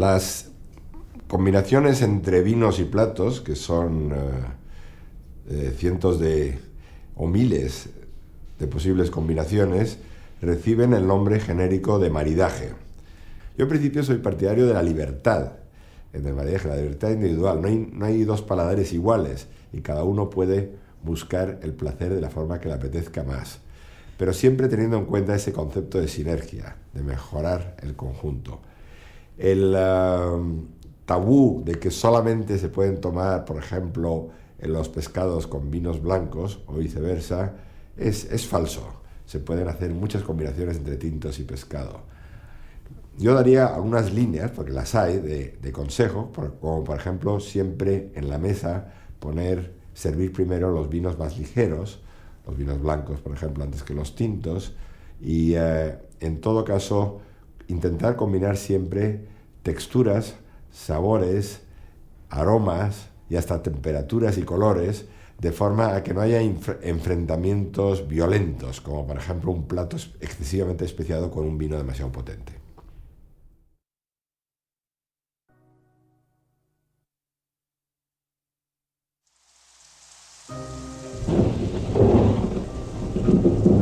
Las combinaciones entre vinos y platos, que son cientos o miles de posibles combinaciones, reciben el nombre genérico de maridaje. Yo en principio soy partidario de la libertad en el maridaje, la libertad individual. No hay dos paladares iguales y cada uno puede buscar el placer de la forma que le apetezca más, pero siempre teniendo en cuenta ese concepto de sinergia, de mejorar el conjunto. El tabú de que solamente se pueden tomar, por ejemplo, en los pescados con vinos blancos o viceversa, es falso. Se pueden hacer muchas combinaciones entre tintos y pescado. Yo daría algunas líneas, porque las hay, de consejo, como por ejemplo siempre en la mesa servir primero los vinos más ligeros, los vinos blancos, por ejemplo, antes que los tintos, y en todo caso intentar combinar siempre texturas, sabores, aromas y hasta temperaturas y colores, de forma a que no haya enfrentamientos violentos, como por ejemplo un plato excesivamente especiado con un vino demasiado potente.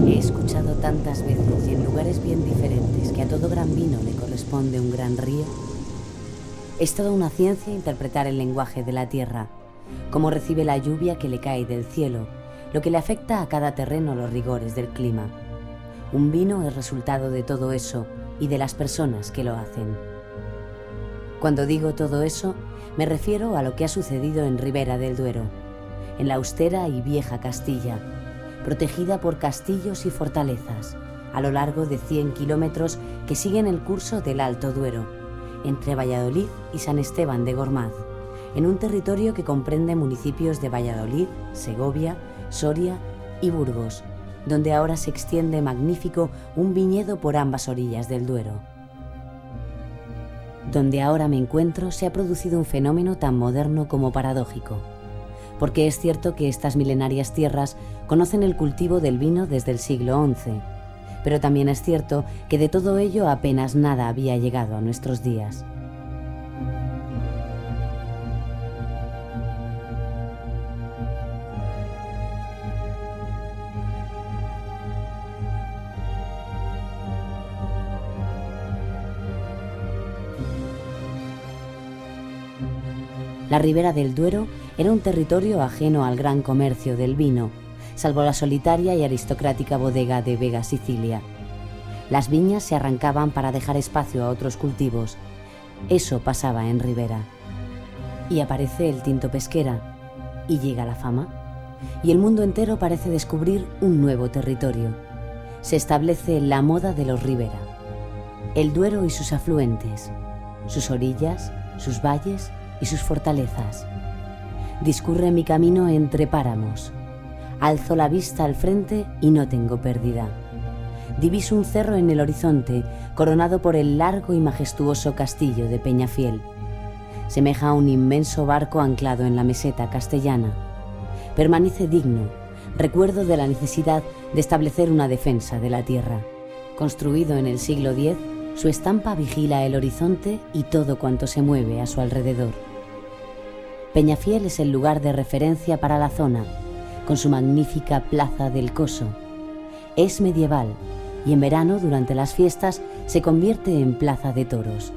He escuchado tantas veces y en lugares bien diferentes que a todo gran vino le corresponde un gran río. Es toda una ciencia interpretar el lenguaje de la tierra, cómo recibe la lluvia que le cae del cielo, lo que le afecta a cada terreno los rigores del clima. Un vino es resultado de todo eso y de las personas que lo hacen. Cuando digo todo eso, me refiero a lo que ha sucedido en Ribera del Duero, en la austera y vieja Castilla, protegida por castillos y fortalezas, a lo largo de 100 kilómetros que siguen el curso del Alto Duero, entre Valladolid y San Esteban de Gormaz, en un territorio que comprende municipios de Valladolid, Segovia, Soria y Burgos, donde ahora se extiende magnífico un viñedo por ambas orillas del Duero. Donde ahora me encuentro se ha producido un fenómeno tan moderno como paradójico, porque es cierto que estas milenarias tierras conocen el cultivo del vino desde el siglo XI, pero también es cierto que de todo ello apenas nada había llegado a nuestros días. La Ribera del Duero era un territorio ajeno al gran comercio del vino, salvo la solitaria y aristocrática bodega de Vega Sicilia. Las viñas se arrancaban para dejar espacio a otros cultivos. Eso pasaba en Ribera. Y aparece el Tinto Pesquera, y llega la fama, y el mundo entero parece descubrir un nuevo territorio. Se establece la moda de los Ribera, el Duero y sus afluentes, sus orillas, sus valles y sus fortalezas. Discurre mi camino entre páramos. Alzo la vista al frente y no tengo pérdida. Diviso un cerro en el horizonte, coronado por el largo y majestuoso castillo de Peñafiel. Semeja a un inmenso barco anclado en la meseta castellana. Permanece digno, recuerdo de la necesidad de establecer una defensa de la tierra. Construido en el siglo X, su estampa vigila el horizonte y todo cuanto se mueve a su alrededor. Peñafiel es el lugar de referencia para la zona, con su magnífica Plaza del Coso. Es medieval y en verano, durante las fiestas, se convierte en plaza de toros.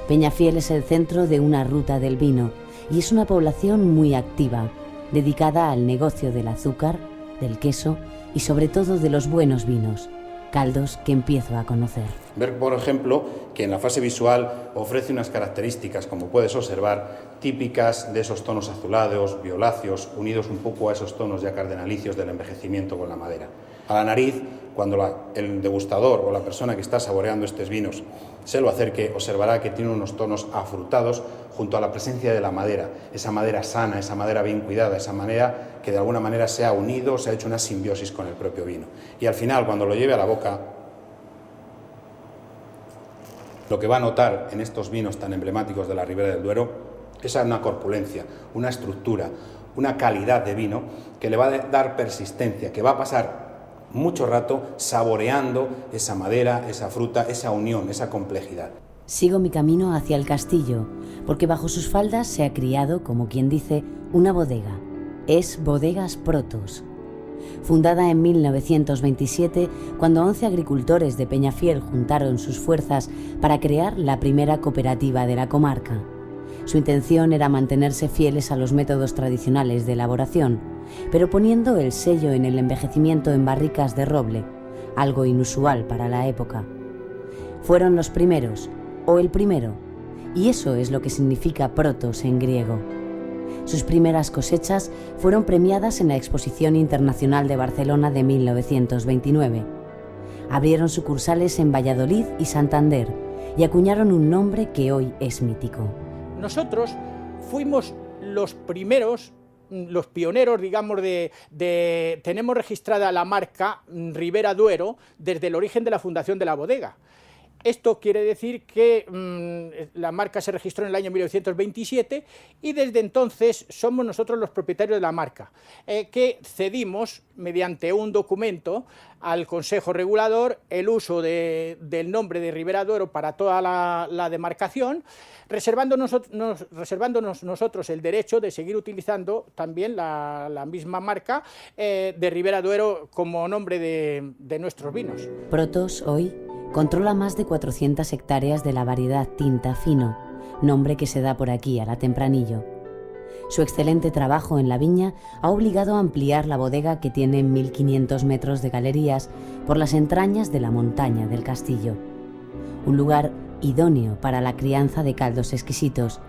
Peñafiel es el centro de una ruta del vino y es una población muy activa, dedicada al negocio del azúcar, del queso y sobre todo de los buenos vinos, caldos que empiezo a conocer. Ver, por ejemplo, que en la fase visual ofrece unas características, como puedes observar, típicas de esos tonos azulados, violáceos, unidos un poco a esos tonos ya cardenalicios del envejecimiento con la madera. A la nariz, cuando el degustador o la persona que está saboreando estos vinos se lo acerque, observará que tiene unos tonos afrutados junto a la presencia de la madera, esa madera sana, esa madera bien cuidada, esa madera que de alguna manera se ha unido, se ha hecho una simbiosis con el propio vino. Y al final, cuando lo lleve a la boca, lo que va a notar en estos vinos tan emblemáticos de la Ribera del Duero es una corpulencia, una estructura, una calidad de vino que le va a dar persistencia, que va a pasar mucho rato saboreando esa madera, esa fruta, esa unión, esa complejidad. Sigo mi camino hacia el castillo, porque bajo sus faldas se ha criado, como quien dice, una bodega. Es Bodegas Protos. Fundada en 1927, cuando 11 agricultores de Peñafiel juntaron sus fuerzas para crear la primera cooperativa de la comarca. Su intención era mantenerse fieles a los métodos tradicionales de elaboración, pero poniendo el sello en el envejecimiento en barricas de roble, algo inusual para la época. Fueron los primeros, o el primero, y eso es lo que significa protos en griego. Sus primeras cosechas fueron premiadas en la Exposición Internacional de Barcelona de 1929. Abrieron sucursales en Valladolid y Santander y acuñaron un nombre que hoy es mítico. Nosotros fuimos los primeros, los pioneros, digamos, tenemos registrada la marca Ribera Duero desde el origen de la fundación de la bodega. Esto quiere decir que la marca se registró en el año 1927 y desde entonces somos nosotros los propietarios de la marca, que cedimos mediante un documento al Consejo Regulador el uso del nombre de Ribera Duero para toda la demarcación, reservándonos nosotros el derecho de seguir utilizando también la misma marca de Ribera Duero como nombre de nuestros vinos. Protos hoy controla más de 400 hectáreas de la variedad Tinta Fino, nombre que se da por aquí a la Tempranillo. Su excelente trabajo en la viña ha obligado a ampliar la bodega, que tiene 1.500 metros de galerías por las entrañas de la montaña del castillo. Un lugar idóneo para la crianza de caldos exquisitos,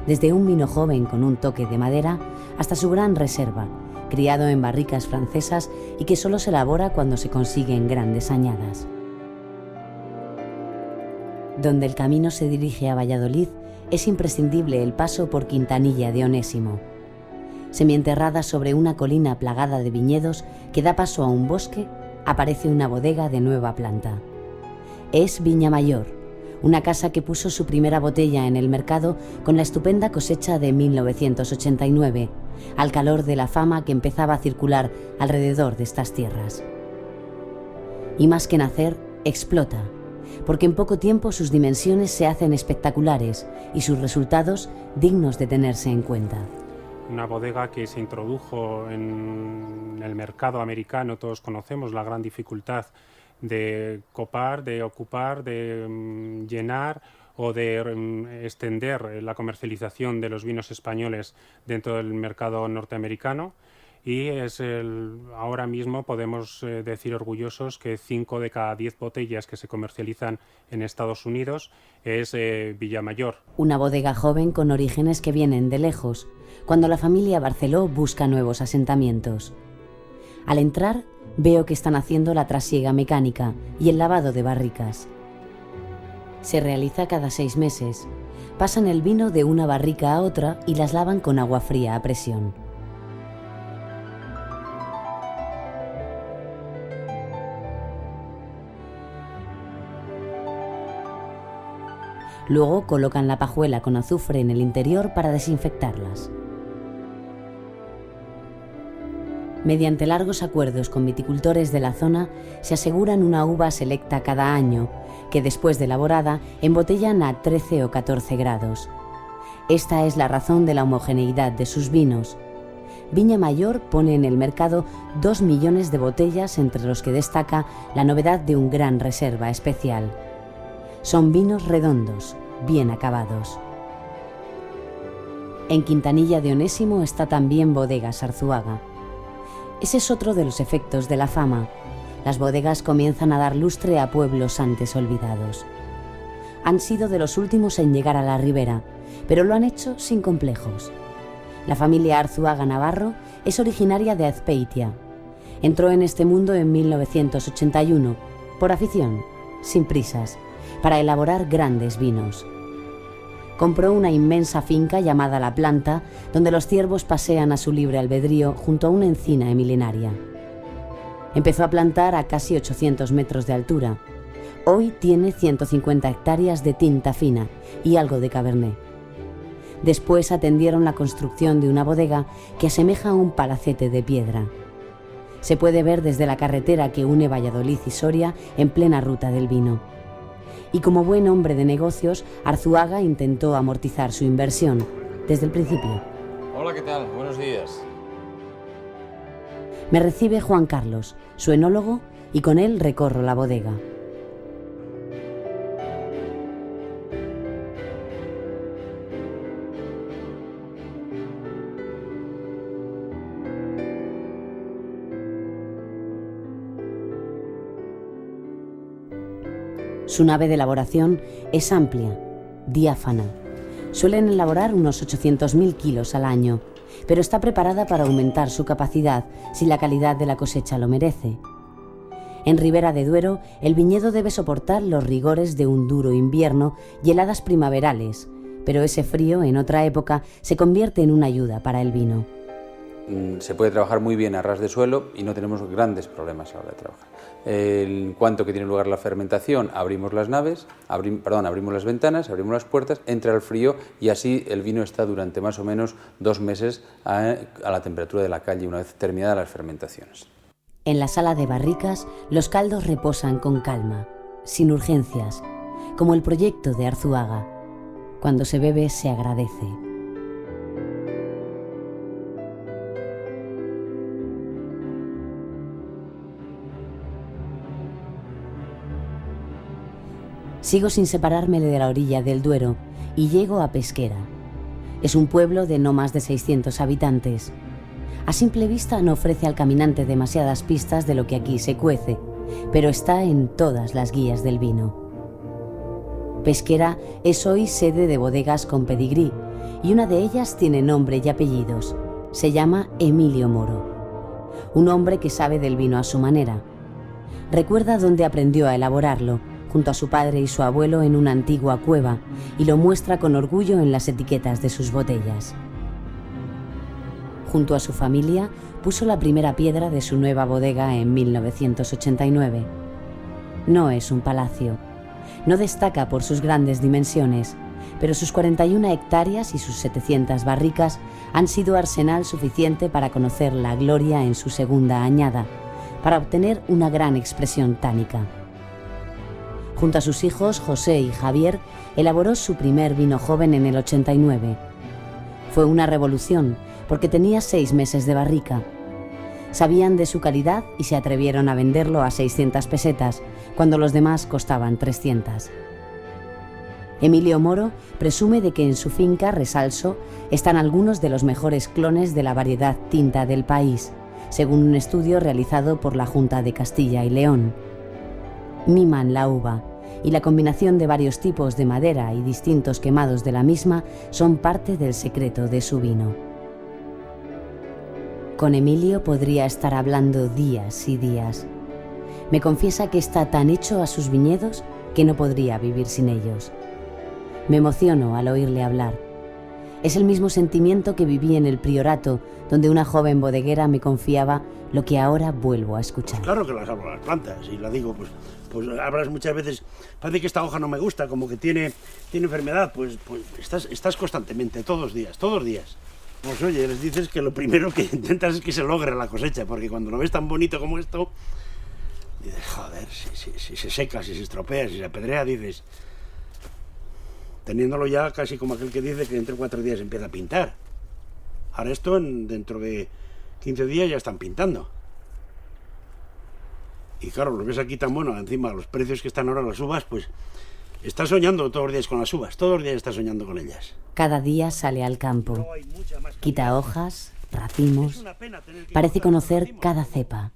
desde un vino joven con un toque de madera hasta su gran reserva, criado en barricas francesas y que solo se elabora cuando se consiguen grandes añadas. Donde el camino se dirige a Valladolid, es imprescindible el paso por Quintanilla de Onésimo. Semienterrada sobre una colina plagada de viñedos que da paso a un bosque, aparece una bodega de nueva planta. Es Viña Mayor, una casa que puso su primera botella en el mercado con la estupenda cosecha de 1989, al calor de la fama que empezaba a circular alrededor de estas tierras. Y más que nacer, explota, porque en poco tiempo sus dimensiones se hacen espectaculares y sus resultados dignos de tenerse en cuenta. Una bodega que se introdujo en el mercado americano. Todos conocemos la gran dificultad de copar, de ocupar, de llenar o de extender la comercialización de los vinos españoles dentro del mercado norteamericano. Y ahora mismo podemos decir orgullosos que 5 de cada 10 botellas que se comercializan en Estados Unidos es Viña Mayor. Una bodega joven con orígenes que vienen de lejos, cuando la familia Barceló busca nuevos asentamientos. Al entrar, veo que están haciendo la trasiega mecánica y el lavado de barricas. Se realiza cada 6 meses. Pasan el vino de una barrica a otra y las lavan con agua fría a presión. Luego colocan la pajuela con azufre en el interior para desinfectarlas. Mediante largos acuerdos con viticultores de la zona, se aseguran una uva selecta cada año, que después de elaborada embotellan a 13 o 14 grados. Esta es la razón de la homogeneidad de sus vinos. Viña Mayor pone en el mercado 2 millones de botellas, entre los que destaca la novedad de un gran reserva especial. Son vinos redondos, bien acabados. En Quintanilla de Onésimo está también Bodegas Arzuaga. Ese es otro de los efectos de la fama. Las bodegas comienzan a dar lustre a pueblos antes olvidados. Han sido de los últimos en llegar a la ribera, pero lo han hecho sin complejos. La familia Arzuaga Navarro es originaria de Azpeitia. Entró en este mundo en 1981, por afición, sin prisas, para elaborar grandes vinos. Compró una inmensa finca llamada La Planta, donde los ciervos pasean a su libre albedrío junto a una encina milenaria. Empezó a plantar a casi 800 metros de altura. Hoy tiene 150 hectáreas de tinta fina y algo de cabernet. Después atendieron la construcción de una bodega que asemeja a un palacete de piedra. Se puede ver desde la carretera que une Valladolid y Soria en plena ruta del vino. Y como buen hombre de negocios, Arzuaga intentó amortizar su inversión desde el principio. Hola, ¿qué tal? Buenos días. Me recibe Juan Carlos, su enólogo, y con él recorro la bodega. Su nave de elaboración es amplia, diáfana. Suelen elaborar unos 800.000 kilos al año, pero está preparada para aumentar su capacidad si la calidad de la cosecha lo merece. En Ribera de Duero, el viñedo debe soportar los rigores de un duro invierno y heladas primaverales, pero ese frío, en otra época, se convierte en una ayuda para el vino. Se puede trabajar muy bien a ras de suelo y no tenemos grandes problemas a la hora de trabajar. En cuanto que tiene lugar la fermentación, abrimos las abrimos las ventanas, abrimos las puertas, entra el frío y así el vino está durante más o menos 2 meses a la temperatura de la calle una vez terminadas las fermentaciones. En la sala de barricas, los caldos reposan con calma, sin urgencias, como el proyecto de Arzuaga. Cuando se bebe, se agradece. Sigo sin separarme de la orilla del Duero y llego a Pesquera. Es un pueblo de no más de 600 habitantes. A simple vista no ofrece al caminante demasiadas pistas de lo que aquí se cuece, pero está en todas las guías del vino. Pesquera es hoy sede de bodegas con pedigrí y una de ellas tiene nombre y apellidos. Se llama Emilio Moro. Un hombre que sabe del vino a su manera. Recuerda dónde aprendió a elaborarlo, junto a su padre y su abuelo en una antigua cueva, y lo muestra con orgullo en las etiquetas de sus botellas. Junto a su familia, puso la primera piedra de su nueva bodega en 1989. No es un palacio. No destaca por sus grandes dimensiones, pero sus 41 hectáreas y sus 700 barricas han sido arsenal suficiente para conocer la gloria en su segunda añada, para obtener una gran expresión tánica. Junto a sus hijos, José y Javier, elaboró su primer vino joven en el 89. Fue una revolución, porque tenía 6 meses de barrica. Sabían de su calidad y se atrevieron a venderlo a 600 pesetas, cuando los demás costaban 300. Emilio Moro presume de que en su finca Resalso están algunos de los mejores clones de la variedad tinta del país, según un estudio realizado por la Junta de Castilla y León. Miman la uva, y la combinación de varios tipos de madera y distintos quemados de la misma son parte del secreto de su vino. Con Emilio podría estar hablando días y días. Me confiesa que está tan hecho a sus viñedos que no podría vivir sin ellos. Me emociono al oírle hablar. Es el mismo sentimiento que viví en el Priorato, donde una joven bodeguera me confiaba lo que ahora vuelvo a escuchar. Pues claro que las hablo a las plantas, y la digo, pues hablas muchas veces, parece que esta hoja no me gusta, como que tiene enfermedad, pues estás constantemente, todos los días. Pues oye, les dices que lo primero que intentas es que se logre la cosecha, porque cuando lo ves tan bonito como esto, dices, joder, si se seca, si se estropea, si se apedrea, dices, teniéndolo ya casi como aquel que dice que entre 4 días empieza a pintar. Ahora esto, dentro de 15 días ya están pintando. Y claro, lo ves aquí tan bueno, encima los precios que están ahora las uvas, pues estás soñando todos los días con las uvas, todos los días estás soñando con ellas. Cada día sale al campo, quita hojas, racimos, parece conocer cada cepa,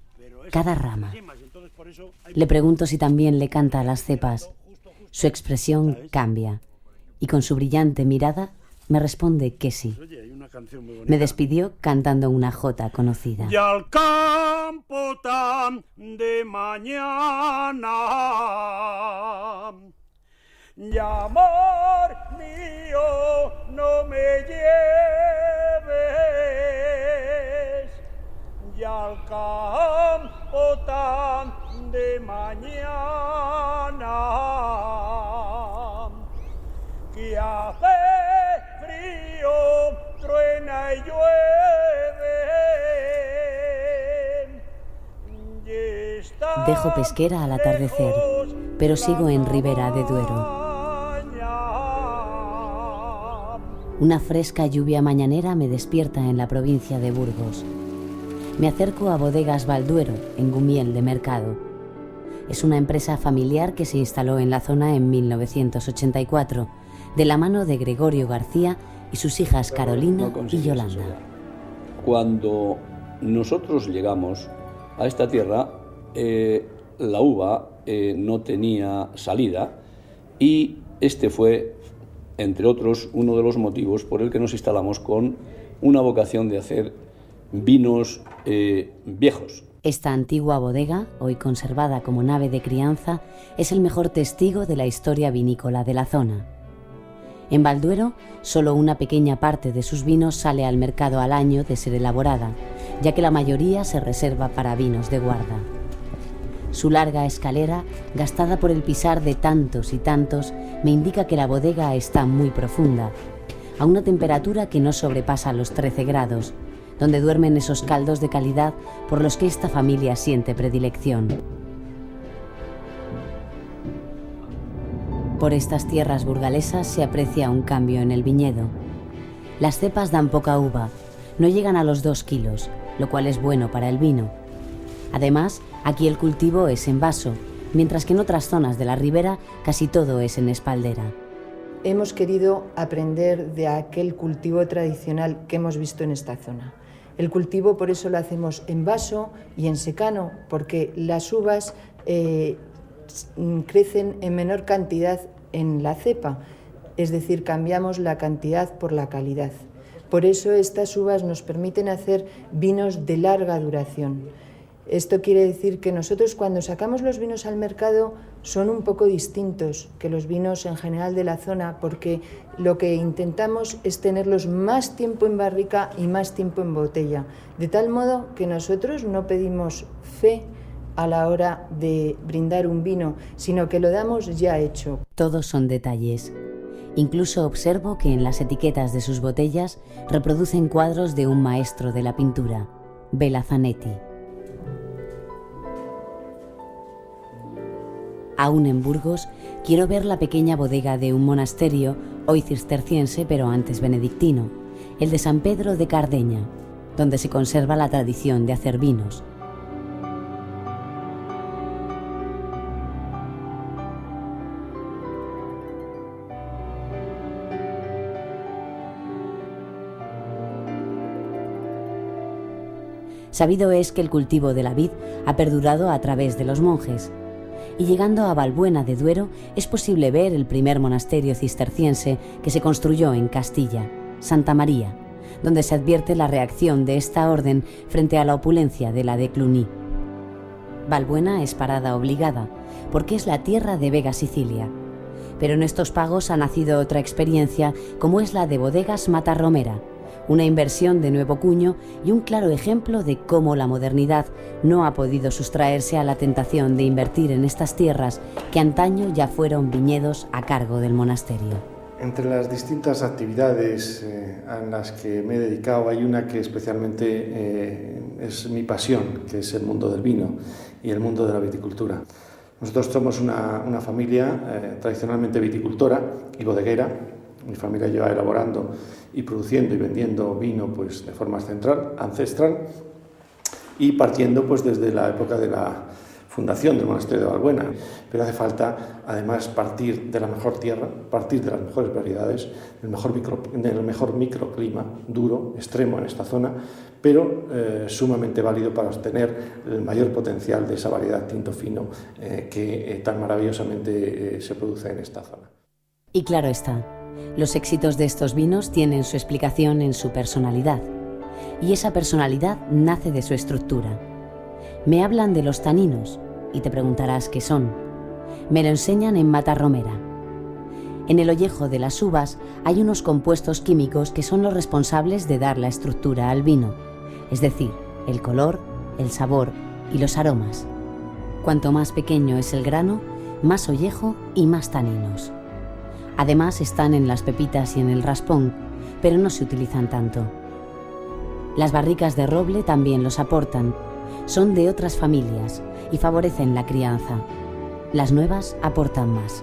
cada rama. Le pregunto si también le canta a las cepas. Su expresión cambia y con su brillante mirada me responde que sí. Me despidió cantando una jota conocida. Y al campo tan de mañana, y amor mío, no me lleves, y al campo tan de mañana, que hace frío, truena y llueve, Dejo Pesquera al atardecer pero sigo en Ribera de Duero. Una fresca lluvia mañanera me despierta en la provincia de Burgos. Me acerco a Bodegas Balduero, en Gumiel de Mercado. Es una empresa familiar que se instaló en la zona en 1984, de la mano de Gregorio García y sus hijas Carolina y Yolanda. Cuando nosotros llegamos a esta tierra, la uva no tenía salida y este fue, entre otros, uno de los motivos por el que nos instalamos con una vocación de hacer vinos viejos. Esta antigua bodega, hoy conservada como nave de crianza, es el mejor testigo de la historia vinícola de la zona. En Balduero, solo una pequeña parte de sus vinos sale al mercado al año de ser elaborada, ya que la mayoría se reserva para vinos de guarda. Su larga escalera, gastada por el pisar de tantos y tantos, me indica que la bodega está muy profunda, a una temperatura que no sobrepasa los 13 grados, donde duermen esos caldos de calidad por los que esta familia siente predilección. Por estas tierras burgalesas se aprecia un cambio en el viñedo. Las cepas dan poca uva, no llegan a los 2 kilos, lo cual es bueno para el vino. Además, aquí el cultivo es en vaso, mientras que en otras zonas de la ribera casi todo es en espaldera. Hemos querido aprender de aquel cultivo tradicional que hemos visto en esta zona. El cultivo por eso lo hacemos en vaso y en secano, porque las uvas crecen en menor cantidad en la cepa, es decir, cambiamos la cantidad por la calidad. Por eso estas uvas nos permiten hacer vinos de larga duración. Esto quiere decir que nosotros cuando sacamos los vinos al mercado son un poco distintos que los vinos en general de la zona, porque lo que intentamos es tenerlos más tiempo en barrica y más tiempo en botella, de tal modo que nosotros no pedimos fe a la hora de brindar un vino, sino que lo damos ya hecho. Todos son detalles. Incluso observo que en las etiquetas de sus botellas reproducen cuadros de un maestro de la pintura, Bela Zanetti. Aún en Burgos, quiero ver la pequeña bodega de un monasterio, hoy cisterciense pero antes benedictino, el de San Pedro de Cardeña, donde se conserva la tradición de hacer vinos. Sabido es que el cultivo de la vid ha perdurado a través de los monjes, y llegando a Valbuena de Duero es posible ver el primer monasterio cisterciense que se construyó en Castilla, Santa María, donde se advierte la reacción de esta orden frente a la opulencia de la de Cluny. Valbuena es parada obligada, porque es la tierra de Vega Sicilia, pero en estos pagos ha nacido otra experiencia como es la de Bodegas Matarromera, una inversión de nuevo cuño y un claro ejemplo de cómo la modernidad no ha podido sustraerse a la tentación de invertir en estas tierras que antaño ya fueron viñedos a cargo del monasterio. Entre las distintas actividades a las que me he dedicado hay una que especialmente es mi pasión, que es el mundo del vino y el mundo de la viticultura. Nosotros somos una familia tradicionalmente viticultora y bodeguera. Mi familia lleva elaborando y produciendo y vendiendo vino pues, de forma ancestral y partiendo pues, desde la época de la fundación del monasterio de Valbuena. Pero hace falta además partir de la mejor tierra, partir de las mejores variedades, del mejor microclima duro, extremo en esta zona, pero sumamente válido para obtener el mayor potencial de esa variedad tinto fino que tan maravillosamente se produce en esta zona. Y claro está, los éxitos de estos vinos tienen su explicación en su personalidad, y esa personalidad nace de su estructura. Me hablan de los taninos, y te preguntarás qué son. Me lo enseñan en Matarromera. En el ollejo de las uvas hay unos compuestos químicos que son los responsables de dar la estructura al vino, es decir, el color, el sabor y los aromas. Cuanto más pequeño es el grano, más ollejo y más taninos. Además están en las pepitas y en el raspón, pero no se utilizan tanto. Las barricas de roble también los aportan, son de otras familias y favorecen la crianza. Las nuevas aportan más.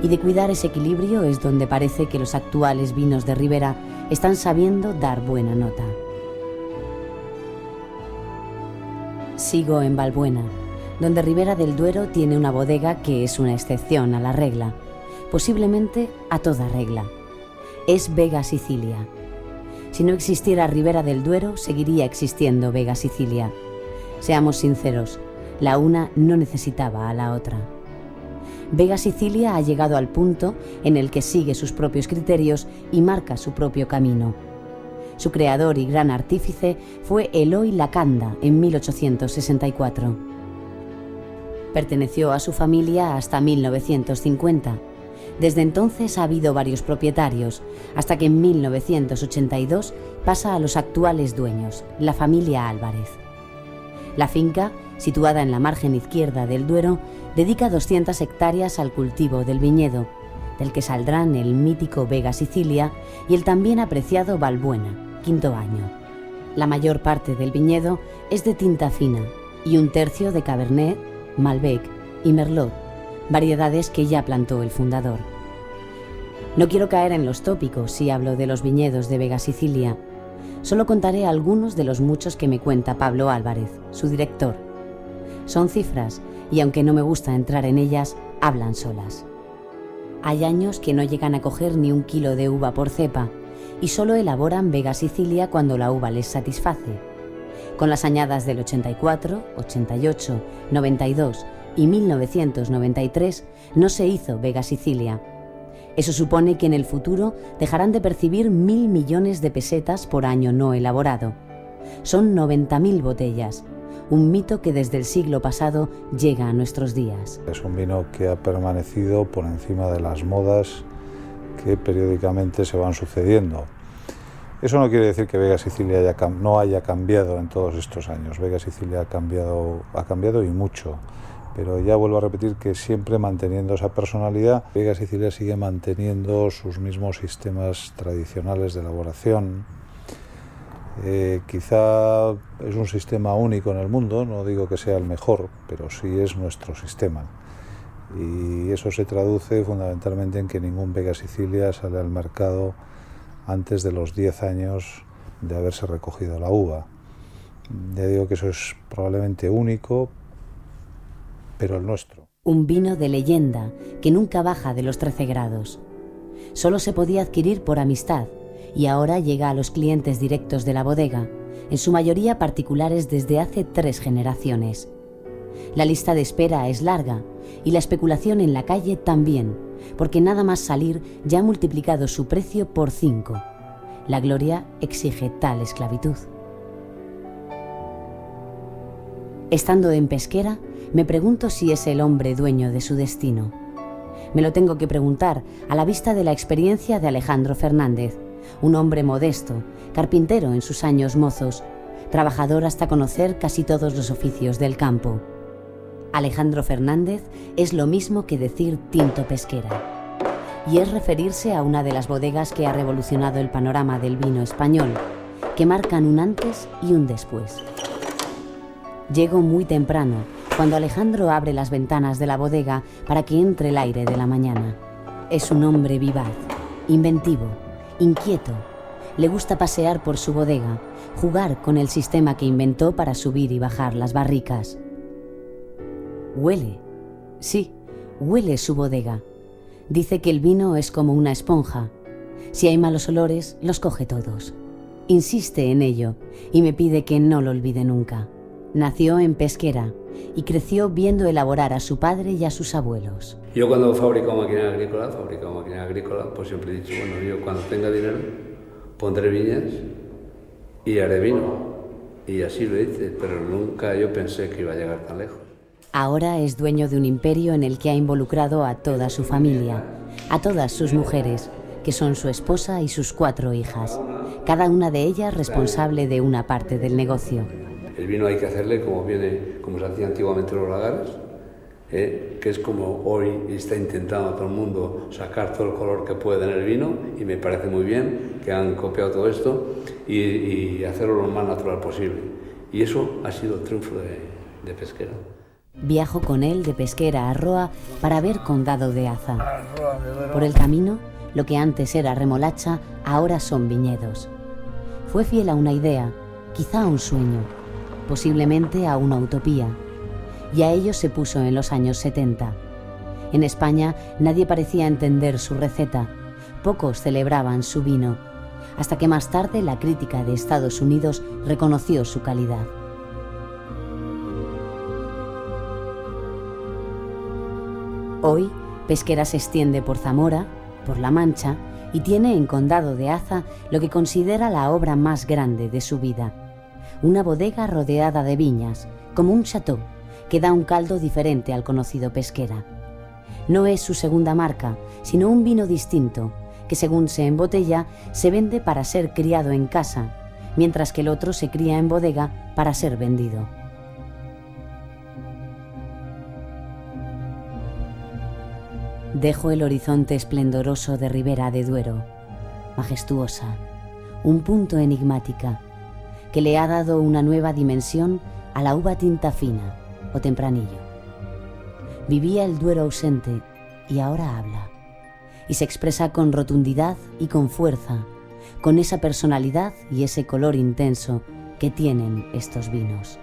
Y de cuidar ese equilibrio es donde parece que los actuales vinos de Ribera están sabiendo dar buena nota. Sigo en Valbuena, donde Ribera del Duero tiene una bodega que es una excepción a la regla, posiblemente a toda regla. Es Vega Sicilia. Si no existiera Ribera del Duero, seguiría existiendo Vega Sicilia. Seamos sinceros, la una no necesitaba a la otra. Vega Sicilia ha llegado al punto en el que sigue sus propios criterios y marca su propio camino. Su creador y gran artífice fue Eloy Lacanda en 1864. Perteneció a su familia hasta 1950. Desde entonces ha habido varios propietarios, hasta que en 1982 pasa a los actuales dueños, la familia Álvarez. La finca, situada en la margen izquierda del Duero, dedica 200 hectáreas al cultivo del viñedo, del que saldrán el mítico Vega Sicilia y el también apreciado Valbuena, quinto año. La mayor parte del viñedo es de tinta fina y un tercio de Cabernet, Malbec y Merlot, variedades que ya plantó el fundador. No quiero caer en los tópicos si hablo de los viñedos de Vega Sicilia. Solo contaré algunos de los muchos que me cuenta Pablo Álvarez, su director. Son cifras y aunque no me gusta entrar en ellas, hablan solas. Hay años que no llegan a coger ni 1 kilo de uva por cepa y solo elaboran Vega Sicilia cuando la uva les satisface. Con las añadas del 84, 88, 92 y 1993 no se hizo Vega Sicilia. Eso supone que en el futuro dejarán de percibir 1.000 millones de pesetas por año no elaborado. Son 90.000 botellas, un mito que desde el siglo pasado llega a nuestros días. Es un vino que ha permanecido por encima de las modas que periódicamente se van sucediendo. Eso no quiere decir que Vega Sicilia no haya cambiado en todos estos años. Vega Sicilia ha cambiado y mucho. Pero ya vuelvo a repetir que siempre manteniendo esa personalidad, Vega Sicilia sigue manteniendo sus mismos sistemas tradicionales de elaboración. Quizá es un sistema único en el mundo, no digo que sea el mejor, pero sí es nuestro sistema. Y eso se traduce fundamentalmente en que ningún Vega Sicilia sale al mercado antes de los 10 años de haberse recogido la uva. Ya digo que eso es probablemente único, pero el nuestro. Un vino de leyenda que nunca baja de los 13 grados. Solo se podía adquirir por amistad y ahora llega a los clientes directos de la bodega, en su mayoría particulares desde hace 3 generaciones. La lista de espera es larga y la especulación en la calle también, porque nada más salir ya ha multiplicado su precio por 5. La gloria exige tal esclavitud. Estando en Pesquera, me pregunto si es el hombre dueño de su destino. Me lo tengo que preguntar a la vista de la experiencia de Alejandro Fernández, un hombre modesto, carpintero en sus años mozos, trabajador hasta conocer casi todos los oficios del campo. Alejandro Fernández es lo mismo que decir Tinto Pesquera, y es referirse a una de las bodegas que ha revolucionado el panorama del vino español, que marcan un antes y un después. Llego muy temprano, cuando Alejandro abre las ventanas de la bodega para que entre el aire de la mañana. Es un hombre vivaz, inventivo, inquieto. Le gusta pasear por su bodega, jugar con el sistema que inventó para subir y bajar las barricas. Huele, sí, huele su bodega. Dice que el vino es como una esponja. Si hay malos olores, los coge todos. Insiste en ello y me pide que no lo olvide nunca. Nació en Pesquera y creció viendo elaborar a su padre y a sus abuelos. Yo cuando fabrico maquinaria agrícola, pues siempre he dicho, bueno, yo cuando tenga dinero pondré viñas y haré vino. Y así lo hice, pero nunca yo pensé que iba a llegar tan lejos. Ahora es dueño de un imperio en el que ha involucrado a toda su familia, a todas sus mujeres, que son su esposa y sus 4 hijas, cada una de ellas responsable de una parte del negocio. El vino hay que hacerle como se hacía antiguamente los lagares, que es como hoy está intentando todo el mundo sacar todo el color que puede tener el vino, y me parece muy bien que han copiado todo esto y hacerlo lo más natural posible. Y eso ha sido el triunfo de Pesquera. Viajo con él de Pesquera a Roa para ver Condado de Aza. Por el camino, lo que antes era remolacha, ahora son viñedos. Fue fiel a una idea, quizá a un sueño, posiblemente a una utopía, y a ello se puso en los años 70. En España nadie parecía entender su receta, pocos celebraban su vino, hasta que más tarde la crítica de Estados Unidos reconoció su calidad. Hoy, Pesquera se extiende por Zamora, por La Mancha, y tiene en Condado de Aza lo que considera la obra más grande de su vida. Una bodega rodeada de viñas, como un chateau, que da un caldo diferente al conocido Pesquera. No es su segunda marca, sino un vino distinto, que según se embotella, se vende para ser criado en casa, mientras que el otro se cría en bodega para ser vendido. Dejo el horizonte esplendoroso de Ribera de Duero, majestuosa, un punto enigmática, que le ha dado una nueva dimensión a la uva tinta fina o tempranillo. Vivía el Duero ausente y ahora habla, y se expresa con rotundidad y con fuerza, con esa personalidad y ese color intenso que tienen estos vinos.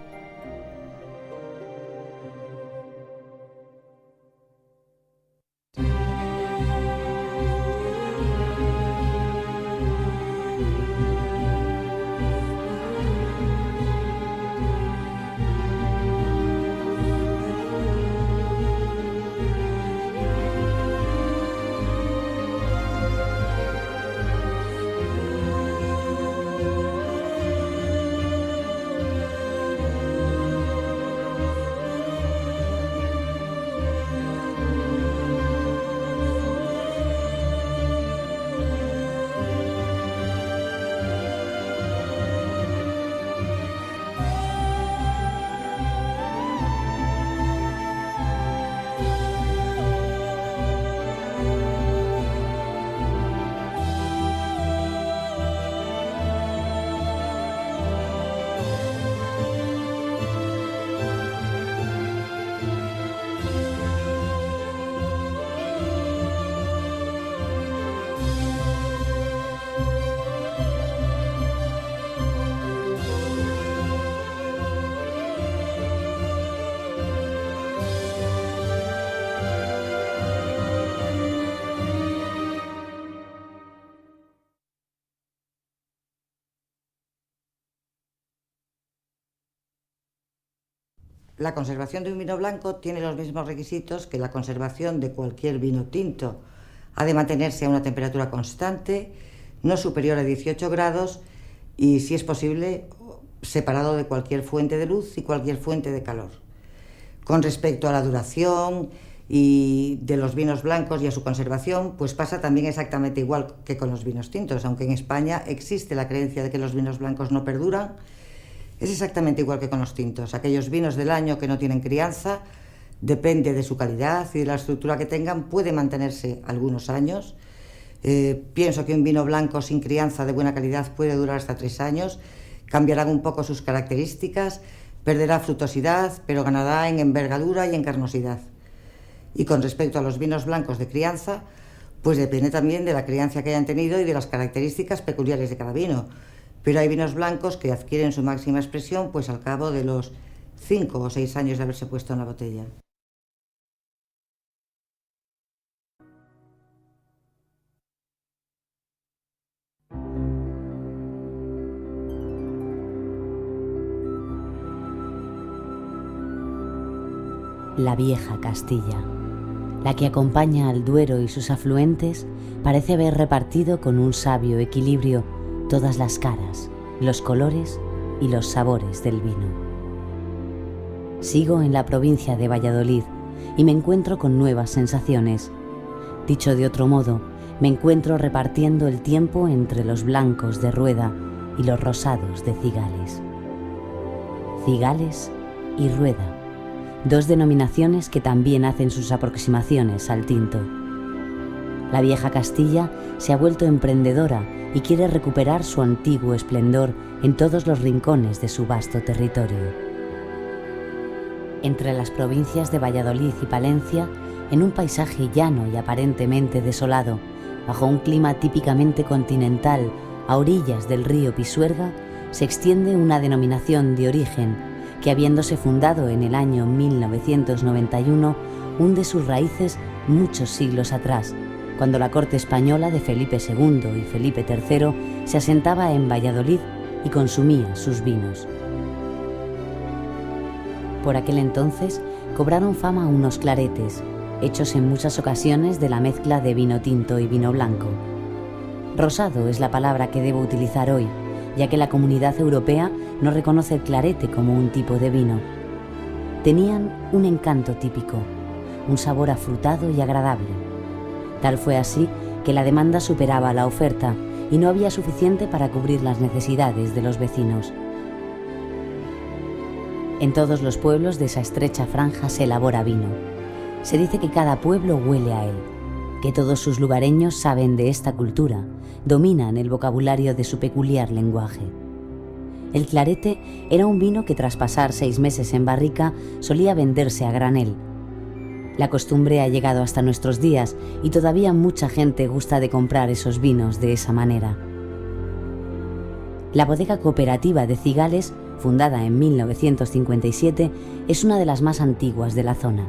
La conservación de un vino blanco tiene los mismos requisitos que la conservación de cualquier vino tinto. Ha de mantenerse a una temperatura constante, no superior a 18 grados y, si es posible, separado de cualquier fuente de luz y cualquier fuente de calor. Con respecto a la duración y de los vinos blancos y a su conservación, pues pasa también exactamente igual que con los vinos tintos, aunque en España existe la creencia de que los vinos blancos no perduran. Es exactamente igual que con los tintos. Aquellos vinos del año que no tienen crianza, depende de su calidad y de la estructura que tengan, puede mantenerse algunos años. Pienso que un vino blanco sin crianza de buena calidad puede durar hasta 3 años. Cambiarán un poco sus características, perderá frutosidad, pero ganará en envergadura y en carnosidad. Y con respecto a los vinos blancos de crianza, pues depende también de la crianza que hayan tenido y de las características peculiares de cada vino. Pero hay vinos blancos que adquieren su máxima expresión pues al cabo de los 5 o 6 años de haberse puesto en la botella. La vieja Castilla, la que acompaña al Duero y sus afluentes, parece haber repartido con un sabio equilibrio todas las caras, los colores y los sabores del vino. Sigo en la provincia de Valladolid y me encuentro con nuevas sensaciones. Dicho de otro modo, me encuentro repartiendo el tiempo entre los blancos de Rueda y los rosados de Cigales. Cigales y Rueda, dos denominaciones que también hacen sus aproximaciones al tinto. La vieja Castilla se ha vuelto emprendedora y quiere recuperar su antiguo esplendor en todos los rincones de su vasto territorio. Entre las provincias de Valladolid y Palencia, en un paisaje llano y aparentemente desolado, bajo un clima típicamente continental, a orillas del río Pisuerga, se extiende una denominación de origen que, habiéndose fundado en el año 1991, hunde sus raíces muchos siglos atrás, cuando la corte española de Felipe II y Felipe III se asentaba en Valladolid y consumía sus vinos. Por aquel entonces cobraron fama unos claretes, hechos en muchas ocasiones de la mezcla de vino tinto y vino blanco. Rosado es la palabra que debo utilizar hoy, ya que la Comunidad Europea no reconoce el clarete como un tipo de vino. Tenían un encanto típico, un sabor afrutado y agradable. Tal fue así que la demanda superaba la oferta y no había suficiente para cubrir las necesidades de los vecinos. En todos los pueblos de esa estrecha franja se elabora vino. Se dice que cada pueblo huele a él, que todos sus lugareños saben de esta cultura, dominan el vocabulario de su peculiar lenguaje. El clarete era un vino que tras pasar 6 meses en barrica solía venderse a granel. La costumbre ha llegado hasta nuestros días y todavía mucha gente gusta de comprar esos vinos de esa manera. La bodega cooperativa de Cigales, fundada en 1957, es una de las más antiguas de la zona.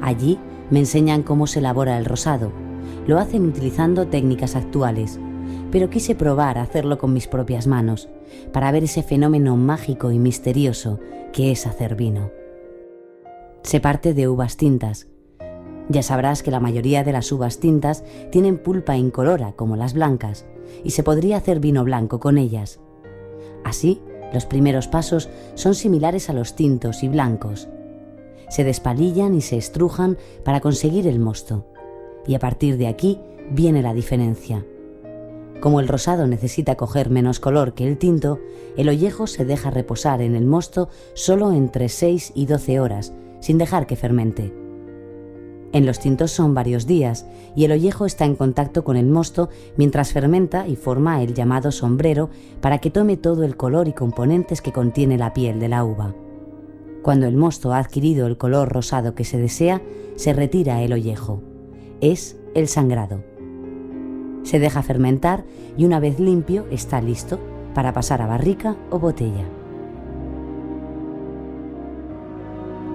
Allí me enseñan cómo se elabora el rosado. Lo hacen utilizando técnicas actuales, pero quise probar a hacerlo con mis propias manos, para ver ese fenómeno mágico y misterioso que es hacer vino. Se parte de uvas tintas. Ya sabrás que la mayoría de las uvas tintas tienen pulpa incolora como las blancas, y se podría hacer vino blanco con ellas. Así, los primeros pasos son similares a los tintos y blancos. Se despalillan y se estrujan para conseguir el mosto, y a partir de aquí viene la diferencia. Como el rosado necesita coger menos color que el tinto, el ollejo se deja reposar en el mosto solo entre 6 y 12 horas, sin dejar que fermente. En los tintos son varios días, y el ollejo está en contacto con el mosto mientras fermenta y forma el llamado sombrero para que tome todo el color y componentes que contiene la piel de la uva. Cuando el mosto ha adquirido el color rosado que se desea, se retira el ollejo. Es el sangrado. Se deja fermentar y una vez limpio está listo para pasar a barrica o botella.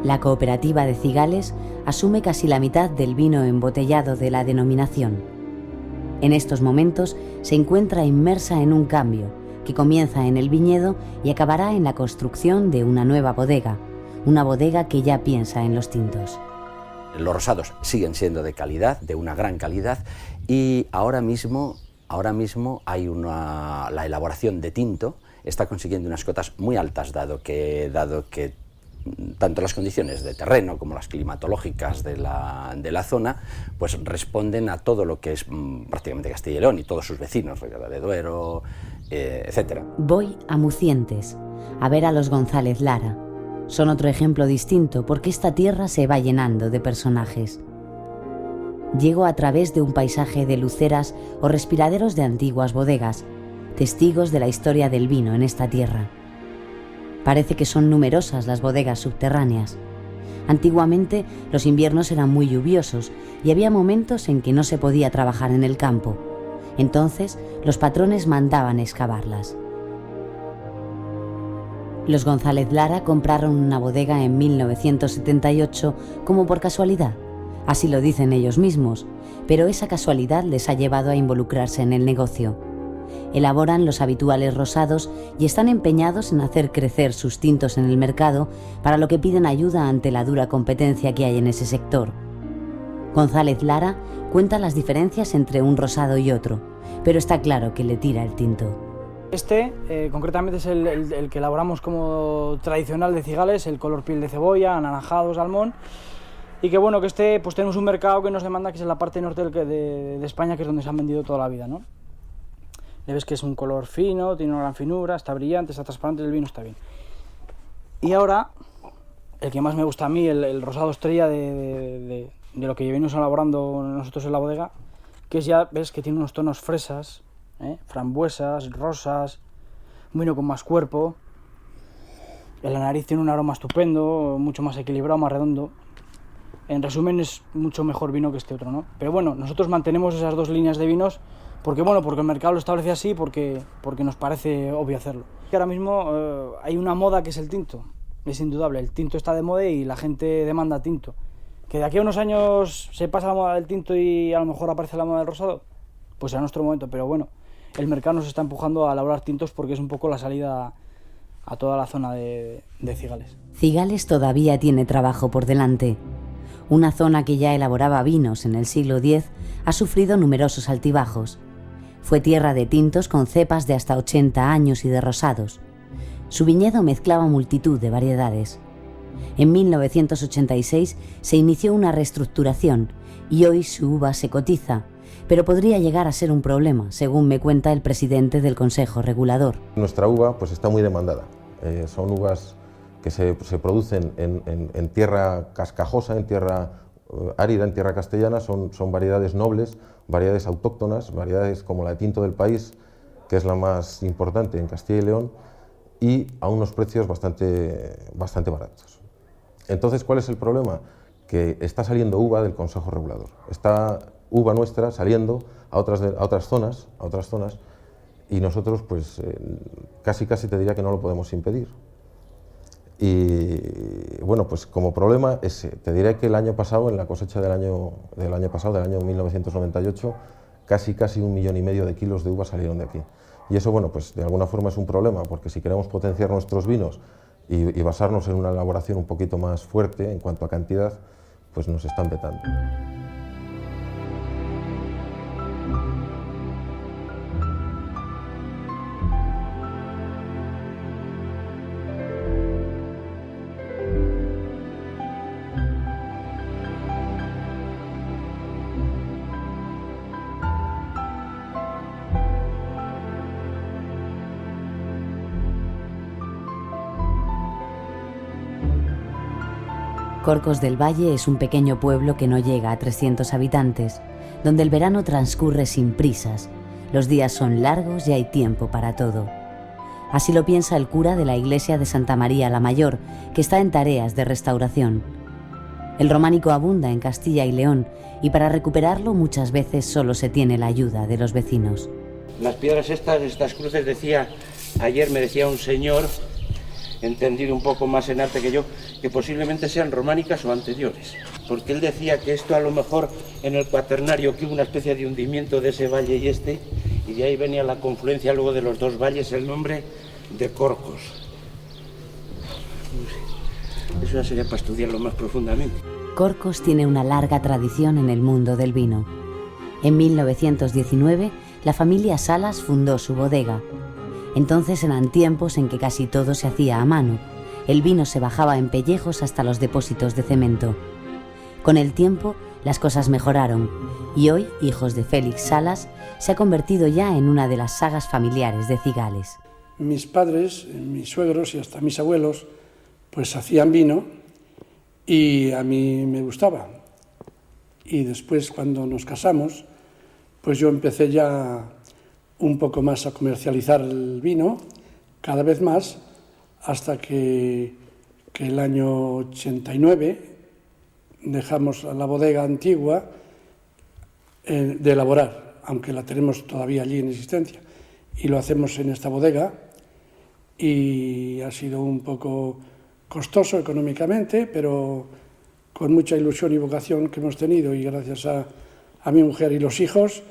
La cooperativa de Cigales asume casi la mitad del vino embotellado de la denominación. En estos momentos se encuentra inmersa en un cambio que comienza en el viñedo y acabará en la construcción de una nueva bodega, una bodega que ya piensa en los tintos. Los rosados siguen siendo de calidad, de una gran calidad, y ahora mismo hay la elaboración de tinto está consiguiendo unas cotas muy altas, dado que tanto las condiciones de terreno como las climatológicas de la zona pues responden a todo lo que es prácticamente Castilla y León y todos sus vecinos, Ribera de Duero, etc. Voy a Mucientes, a ver a los González Lara. Son otro ejemplo distinto porque esta tierra se va llenando de personajes. Llego a través de un paisaje de luceras o respiraderos de antiguas bodegas, testigos de la historia del vino en esta tierra. Parece que son numerosas las bodegas subterráneas. Antiguamente los inviernos eran muy lluviosos y había momentos en que no se podía trabajar en el campo. Entonces los patrones mandaban excavarlas. Los González Lara compraron una bodega en 1978 como por casualidad. Así lo dicen ellos mismos, pero esa casualidad les ha llevado a involucrarse en el negocio. Elaboran los habituales rosados y están empeñados en hacer crecer sus tintos en el mercado, para lo que piden ayuda ante la dura competencia que hay en ese sector. González Lara cuenta las diferencias entre un rosado y otro, pero está claro que le tira el tinto. Concretamente es el que elaboramos como tradicional de Cigales, el color piel de cebolla, anaranjado, salmón. Y que bueno, que pues tenemos un mercado que nos demanda, que es en la parte norte de España, que es donde se han vendido toda la vida, ¿no? Le ves que es un color fino, tiene una gran finura, está brillante, está transparente, el vino está bien. Y ahora, el que más me gusta a mí, el rosado estrella de lo que venimos elaborando nosotros en la bodega, que es ya, ves que tiene unos tonos fresas, frambuesas, rosas, un vino con más cuerpo. En la nariz tiene un aroma estupendo, mucho más equilibrado, más redondo. En resumen, es mucho mejor vino que este otro, ¿no? Pero bueno, nosotros mantenemos esas dos líneas de vinos porque el mercado lo establece así, porque nos parece obvio hacerlo. Ahora mismo hay una moda que es el tinto, es indudable. El tinto está de moda y la gente demanda tinto. Que de aquí a unos años se pasa la moda del tinto y a lo mejor aparece la moda del rosado, pues será nuestro momento. Pero bueno, el mercado nos está empujando a elaborar tintos porque es un poco la salida a toda la zona de Cigales. Cigales todavía tiene trabajo por delante. Una zona que ya elaboraba vinos en el siglo X ha sufrido numerosos altibajos. Fue tierra de tintos con cepas de hasta 80 años y de rosados. Su viñedo mezclaba multitud de variedades. En 1986 se inició una reestructuración y hoy su uva se cotiza, pero podría llegar a ser un problema, según me cuenta el presidente del Consejo Regulador. Nuestra uva pues está muy demandada. Son uvas que se producen en tierra cascajosa, en tierra árida, en tierra castellana. Son variedades nobles, variedades autóctonas, variedades como la de Tinto del País, que es la más importante en Castilla y León, y a unos precios bastante baratos. Entonces, ¿cuál es el problema? Que está saliendo uva del Consejo Regulador. Está uva nuestra saliendo a otras zonas, y nosotros pues casi te diría que no lo podemos impedir. Y bueno, pues como problema te diré que el año pasado, en la cosecha del año 1998, casi 1,5 millones de kilos de uva salieron de aquí. Y eso, bueno, pues de alguna forma es un problema, porque si queremos potenciar nuestros vinos y basarnos en una elaboración un poquito más fuerte en cuanto a cantidad, pues nos están vetando. Corcos del Valle es un pequeño pueblo que no llega a 300 habitantes, donde el verano transcurre sin prisas, los días son largos y hay tiempo para todo. Así lo piensa el cura de la iglesia de Santa María la Mayor, que está en tareas de restauración. El románico abunda en Castilla y León y para recuperarlo muchas veces solo se tiene la ayuda de los vecinos. Las piedras estas cruces, ayer me decía un señor, entendido un poco más en arte que yo, que posiblemente sean románicas o anteriores, porque él decía que esto a lo mejor en el Cuaternario, que hubo una especie de hundimiento de ese valle y de ahí venía la confluencia luego de los dos valles, el nombre de Corcos. Eso ya sería para estudiarlo más profundamente. Corcos tiene una larga tradición en el mundo del vino. En 1919, la familia Salas fundó su bodega. Entonces eran tiempos en que casi todo se hacía a mano. El vino se bajaba en pellejos hasta los depósitos de cemento. Con el tiempo, las cosas mejoraron y hoy, hijos de Félix Salas, se ha convertido ya en una de las sagas familiares de Cigales. Mis padres, mis suegros y hasta mis abuelos, pues hacían vino y a mí me gustaba. Y después, cuando nos casamos, pues yo empecé ya un poco más a comercializar el vino, cada vez más, hasta que el año 89 dejamos la bodega antigua de elaborar, aunque la tenemos todavía allí en existencia, y lo hacemos en esta bodega, y ha sido un poco costoso económicamente, pero con mucha ilusión y vocación que hemos tenido, y gracias a mi mujer y los hijos,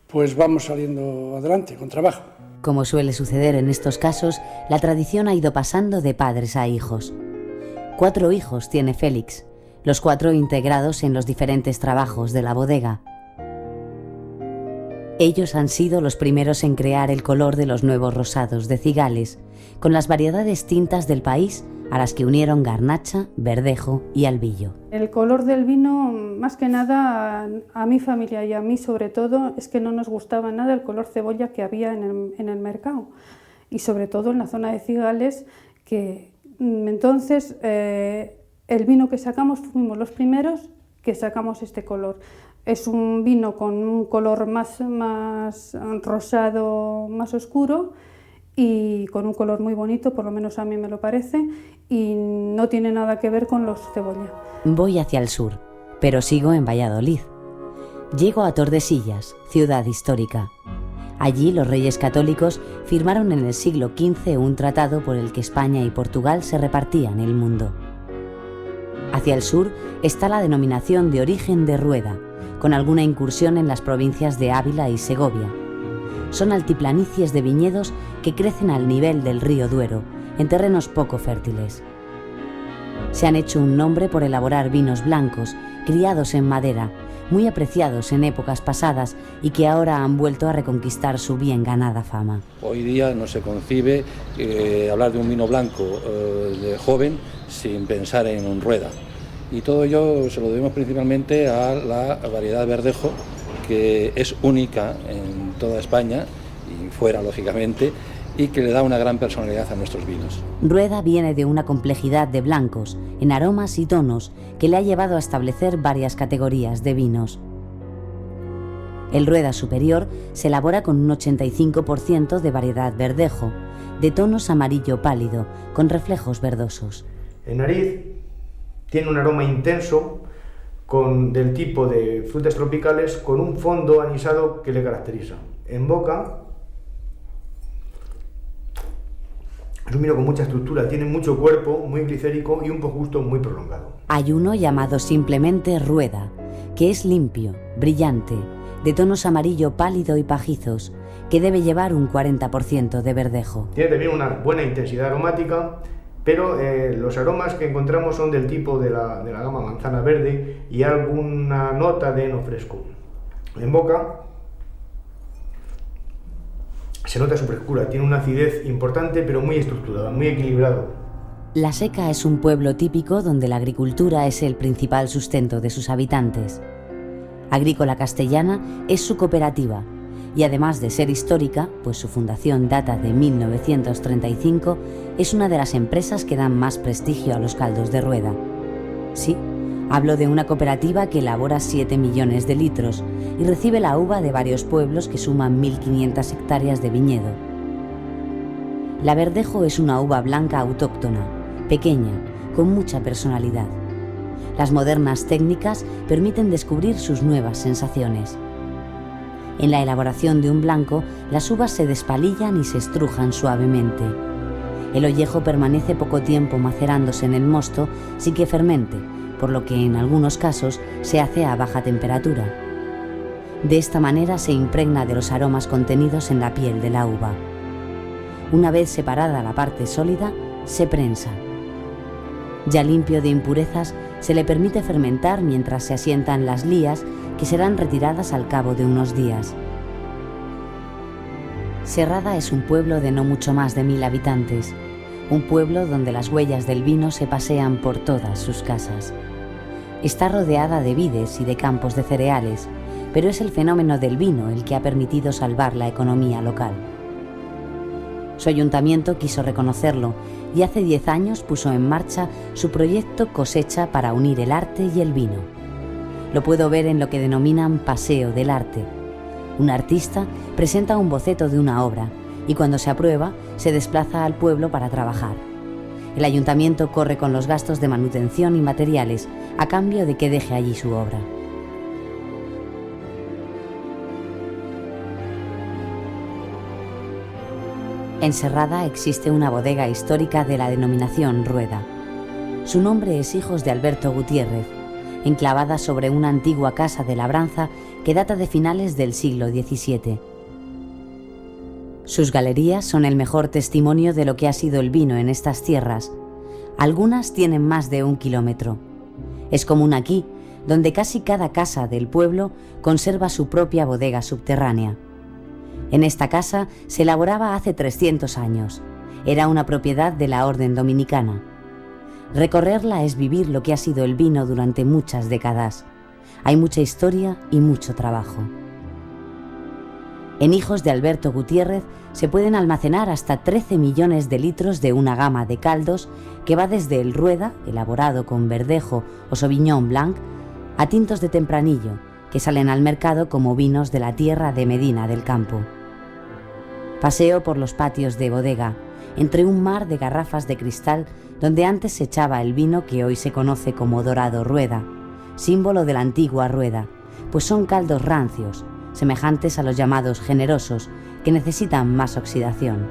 pues vamos saliendo adelante con trabajo. Como suele suceder en estos casos, la tradición ha ido pasando de padres a hijos. 4 hijos tiene Félix, los 4 integrados en los diferentes trabajos de la bodega. Ellos han sido los primeros en crear el color de los nuevos rosados de Cigales, con las variedades tintas del país a las que unieron garnacha, verdejo y albillo. El color del vino, más que nada, a mi familia y a mí sobre todo, es que no nos gustaba nada el color cebolla que había en el mercado, y sobre todo en la zona de Cigales, que entonces el vino que sacamos fuimos los primeros que sacamos este color. Es un vino con un color más rosado, más oscuro, y con un color muy bonito, por lo menos a mí me lo parece, y no tiene nada que ver con los cebolla. Voy hacia el sur, pero sigo en Valladolid. Llego a Tordesillas, ciudad histórica. Allí los reyes católicos firmaron en el siglo XV un tratado por el que España y Portugal se repartían el mundo. Hacia el sur está la denominación de origen de Rueda, con alguna incursión en las provincias de Ávila y Segovia. Son altiplanicies de viñedos que crecen al nivel del río Duero, en terrenos poco fértiles. Se han hecho un nombre por elaborar vinos blancos, criados en madera, muy apreciados en épocas pasadas y que ahora han vuelto a reconquistar su bien ganada fama. Hoy día no se concibe hablar de un vino blanco de joven sin pensar en un Rueda. Y todo ello se lo debemos principalmente a la variedad Verdejo, que es única en toda España y fuera, lógicamente, y que le da una gran personalidad a nuestros vinos. Rueda viene de una complejidad de blancos, en aromas y tonos, que le ha llevado a establecer varias categorías de vinos. El Rueda superior se elabora con un 85% de variedad Verdejo, de tonos amarillo pálido, con reflejos verdosos. En nariz tiene un aroma intenso, del tipo de frutas tropicales, con un fondo anisado que le caracteriza. En boca es un vino con mucha estructura, tiene mucho cuerpo, muy glicérico y un posgusto muy prolongado. Hay uno llamado simplemente Rueda, que es limpio, brillante, de tonos amarillo pálido y pajizos, que debe llevar un 40% de verdejo. Tiene también una buena intensidad aromática, pero los aromas que encontramos son del tipo de la gama manzana verde y alguna nota de heno fresco. En boca se nota su frescura, tiene una acidez importante pero muy estructurada, muy equilibrado. La Seca es un pueblo típico donde la agricultura es el principal sustento de sus habitantes. Agrícola Castellana es su cooperativa y además de ser histórica, pues su fundación data de 1935, es una de las empresas que dan más prestigio a los caldos de Rueda. Sí, hablo de una cooperativa que elabora 7 millones de litros y recibe la uva de varios pueblos que suman 1.500 hectáreas de viñedo. La Verdejo es una uva blanca autóctona, pequeña, con mucha personalidad. Las modernas técnicas permiten descubrir sus nuevas sensaciones. En la elaboración de un blanco, las uvas se despalillan y se estrujan suavemente. El ollejo permanece poco tiempo macerándose en el mosto sin que fermente, por lo que en algunos casos se hace a baja temperatura. De esta manera se impregna de los aromas contenidos en la piel de la uva. Una vez separada la parte sólida, se prensa. Ya limpio de impurezas, se le permite fermentar mientras se asientan las lías, que serán retiradas al cabo de unos días. Serrada es un pueblo de no mucho más de 1.000 habitantes, un pueblo donde las huellas del vino se pasean por todas sus casas. Está rodeada de vides y de campos de cereales, pero es el fenómeno del vino el que ha permitido salvar la economía local. Su ayuntamiento quiso reconocerlo y hace 10 años puso en marcha su proyecto Cosecha para unir el arte y el vino. Lo puedo ver en lo que denominan Paseo del Arte. Un artista presenta un boceto de una obra y cuando se aprueba se desplaza al pueblo para trabajar. El ayuntamiento corre con los gastos de manutención y materiales a cambio de que deje allí su obra. En Serrada existe una bodega histórica de la denominación Rueda. Su nombre es Hijos de Alberto Gutiérrez, enclavada sobre una antigua casa de labranza que data de finales del siglo XVII. Sus galerías son el mejor testimonio de lo que ha sido el vino en estas tierras. Algunas tienen más de 1 kilómetro. Es común aquí, donde casi cada casa del pueblo conserva su propia bodega subterránea. En esta casa se elaboraba hace 300 años. Era una propiedad de la Orden Dominicana. Recorrerla es vivir lo que ha sido el vino durante muchas décadas. Hay mucha historia y mucho trabajo. En Hijos de Alberto Gutiérrez se pueden almacenar hasta 13 millones de litros de una gama de caldos que va desde el Rueda, elaborado con Verdejo o Sauvignon Blanc, a tintos de Tempranillo, que salen al mercado como vinos de la tierra de Medina del Campo. Paseo por los patios de bodega, entre un mar de garrafas de cristal donde antes se echaba el vino que hoy se conoce como Dorado Rueda, símbolo de la antigua rueda, pues son caldos rancios, semejantes a los llamados generosos, que necesitan más oxidación.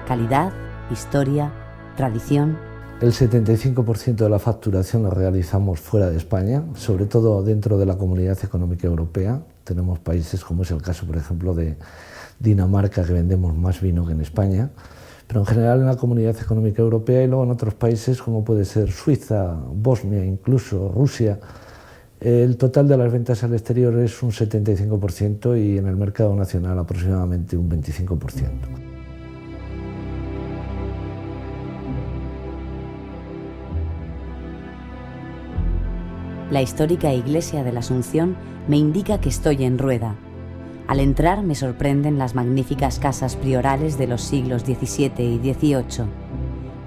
Calidad, historia, tradición. El 75% de la facturación la realizamos fuera de España, sobre todo dentro de la Comunidad Económica Europea. Tenemos países como es el caso, por ejemplo, de Dinamarca, que vendemos más vino que en España, pero en general en la Comunidad Económica Europea y luego en otros países como puede ser Suiza, Bosnia, incluso Rusia. El total de las ventas al exterior es un 75% y en el mercado nacional aproximadamente un 25%. La histórica iglesia de la Asunción me indica que estoy en Rueda. Al entrar me sorprenden las magníficas casas priorales de los siglos XVII y XVIII.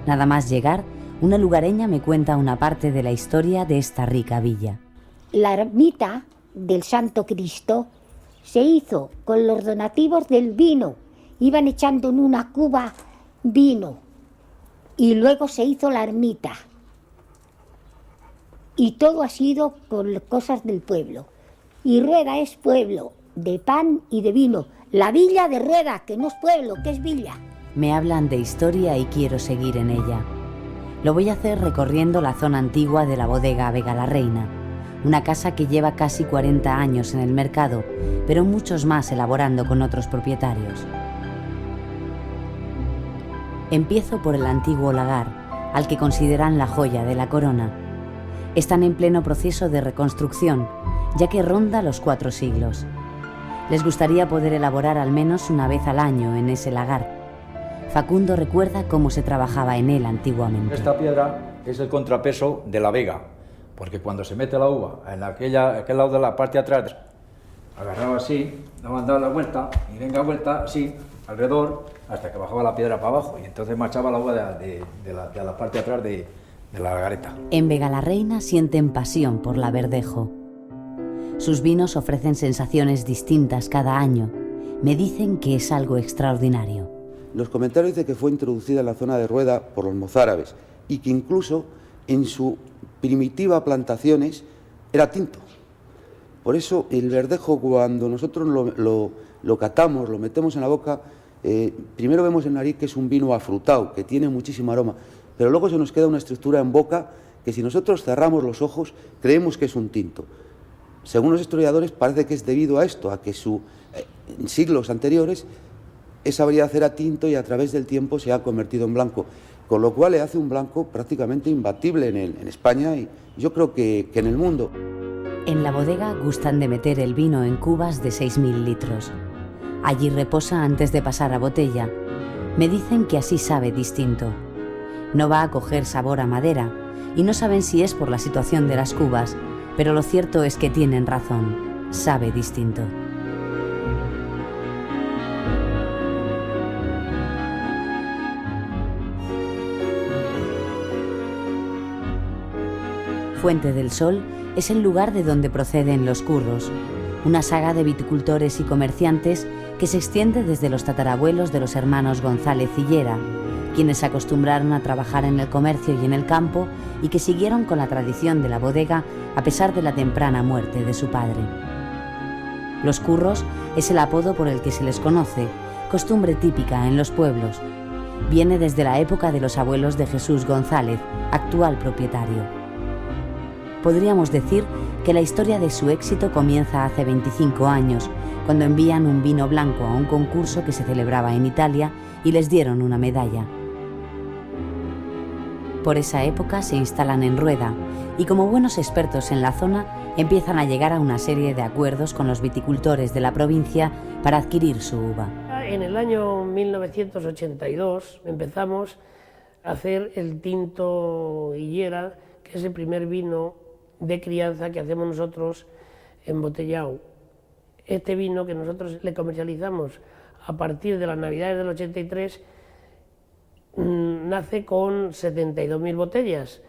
Nada más llegar, una lugareña me cuenta una parte de la historia de esta rica villa. La ermita del Santo Cristo se hizo con los donativos del vino. Iban echando en una cuba vino y luego se hizo la ermita. Y todo ha sido con cosas del pueblo. Y Rueda es pueblo de pan y de vino. La villa de Rueda, que no es pueblo, que es villa. Me hablan de historia y quiero seguir en ella. Lo voy a hacer recorriendo la zona antigua de la bodega Vega la Reina, una casa que lleva casi 40 años en el mercado, pero muchos más elaborando con otros propietarios. Empiezo por el antiguo lagar, al que consideran la joya de la corona. Están en pleno proceso de reconstrucción, ya que ronda los 4 siglos. Les gustaría poder elaborar al menos una vez al año en ese lagar. Facundo recuerda cómo se trabajaba en él antiguamente. Esta piedra es el contrapeso de la vega, porque cuando se mete la uva en aquel lado de la parte de atrás, agarraba así, daba la vuelta y venga vuelta así, alrededor, hasta que bajaba la piedra para abajo y entonces marchaba la uva de la parte de atrás de la lagareta. En Vega la Reina sienten pasión por la verdejo. Sus vinos ofrecen sensaciones distintas cada año. Me dicen que es algo extraordinario. Los comentarios dicen que fue introducida en la zona de Rueda por los mozárabes y que incluso en su primitiva plantaciones era tinto. Por eso el verdejo, cuando nosotros lo catamos, lo metemos en la boca, primero vemos en nariz que es un vino afrutado, que tiene muchísimo aroma, pero luego se nos queda una estructura en boca que si nosotros cerramos los ojos creemos que es un tinto. Según los historiadores parece que es debido a esto, a que en siglos anteriores esa variedad era tinto y a través del tiempo se ha convertido en blanco, con lo cual le hace un blanco prácticamente imbatible en España y yo creo que en el mundo. En la bodega gustan de meter el vino en cubas de 6.000 litros. Allí reposa antes de pasar a botella. Me dicen que así sabe distinto. No va a coger sabor a madera y no saben si es por la situación de las cubas, pero lo cierto es que tienen razón, sabe distinto. Fuente del Sol es el lugar de donde proceden los curros, una saga de viticultores y comerciantes que se extiende desde los tatarabuelos de los hermanos González y Llera, quienes se acostumbraron a trabajar en el comercio y en el campo y que siguieron con la tradición de la bodega a pesar de la temprana muerte de su padre. Los curros es el apodo por el que se les conoce, costumbre típica en los pueblos. Viene desde la época de los abuelos de Jesús González, actual propietario. Podríamos decir que la historia de su éxito comienza hace 25 años, cuando envían un vino blanco a un concurso que se celebraba en Italia y les dieron una medalla. Por esa época se instalan en Rueda y como buenos expertos en la zona empiezan a llegar a una serie de acuerdos con los viticultores de la provincia para adquirir su uva. En el año 1982 empezamos a hacer el tinto Higuera, que es el primer vino de crianza que hacemos nosotros embotellado. Este vino que nosotros le comercializamos a partir de las Navidades del 83 nace con 72.000 botellas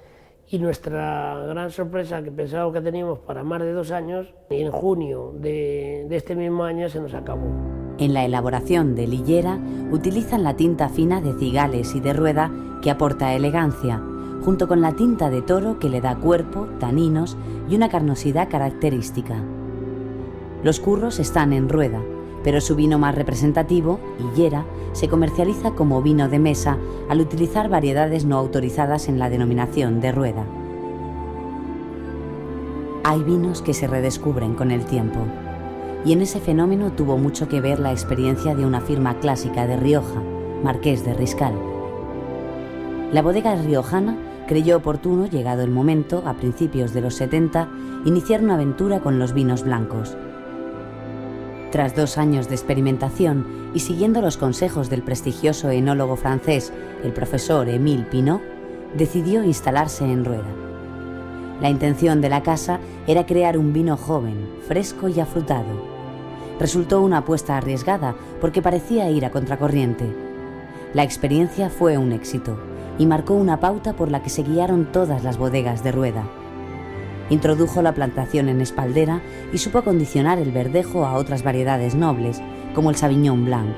y nuestra gran sorpresa, que pensábamos que teníamos para más de 2 años, y en junio de este mismo año se nos acabó. En la elaboración de lillera utilizan la tinta fina de cigales y de rueda que aporta elegancia, junto con la tinta de toro que le da cuerpo, taninos y una carnosidad característica. Los curros están en rueda, pero su vino más representativo, Hillera, se comercializa como vino de mesa al utilizar variedades no autorizadas en la denominación de rueda. Hay vinos que se redescubren con el tiempo, y en ese fenómeno tuvo mucho que ver la experiencia de una firma clásica de Rioja, Marqués de Riscal. La bodega riojana creyó oportuno, llegado el momento, a principios de los 70, iniciar una aventura con los vinos blancos. Tras 2 años de experimentación y siguiendo los consejos del prestigioso enólogo francés, el profesor Émile Pinot, decidió instalarse en Rueda. La intención de la casa era crear un vino joven, fresco y afrutado. Resultó una apuesta arriesgada porque parecía ir a contracorriente. La experiencia fue un éxito y marcó una pauta por la que se guiaron todas las bodegas de Rueda. Introdujo la plantación en espaldera y supo condicionar el verdejo a otras variedades nobles, como el Sauvignon Blanc.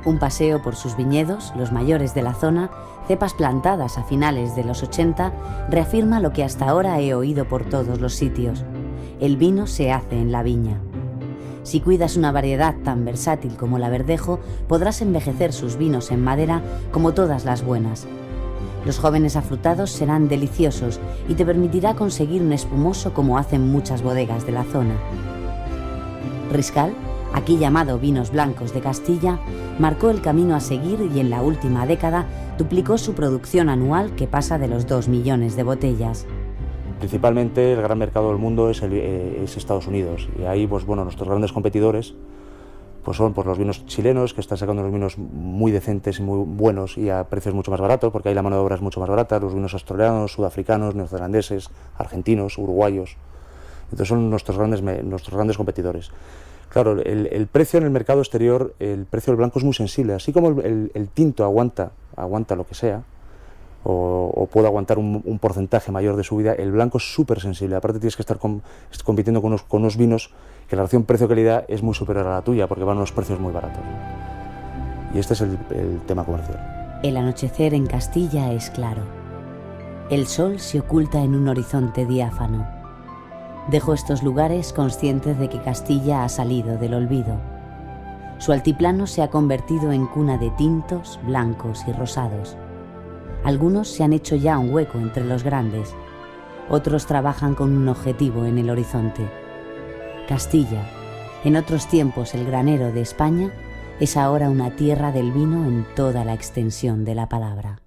Un paseo por sus viñedos, los mayores de la zona, cepas plantadas a finales de los 80, reafirma lo que hasta ahora he oído por todos los sitios. El vino se hace en la viña. Si cuidas una variedad tan versátil como la verdejo, podrás envejecer sus vinos en madera como todas las buenas. Los jóvenes afrutados serán deliciosos y te permitirá conseguir un espumoso como hacen muchas bodegas de la zona. Riscal, aquí llamado Vinos Blancos de Castilla, marcó el camino a seguir y en la última década duplicó su producción anual, que pasa de los 2 millones de botellas. Principalmente el gran mercado del mundo es Estados Unidos, y ahí pues, bueno, nuestros grandes competidores pues son los vinos chilenos, que están sacando unos vinos muy decentes y muy buenos y a precios mucho más baratos, porque ahí la mano de obra es mucho más barata, los vinos australianos, sudafricanos, neozelandeses, argentinos, uruguayos. Entonces son nuestros grandes competidores. Claro, el precio en el mercado exterior, el precio del blanco es muy sensible, así como el tinto aguanta lo que sea, o puede aguantar un porcentaje mayor de subida, el blanco es súper sensible. Aparte tienes que estar compitiendo con unos vinos que la relación precio-calidad es muy superior a la tuya, porque van a unos precios muy baratos. Y este es el tema comercial. El anochecer en Castilla es claro. El sol se oculta en un horizonte diáfano. Dejo estos lugares conscientes de que Castilla ha salido del olvido. Su altiplano se ha convertido en cuna de tintos, blancos y rosados. Algunos se han hecho ya un hueco entre los grandes, otros trabajan con un objetivo en el horizonte. Castilla, en otros tiempos el granero de España, es ahora una tierra del vino en toda la extensión de la palabra.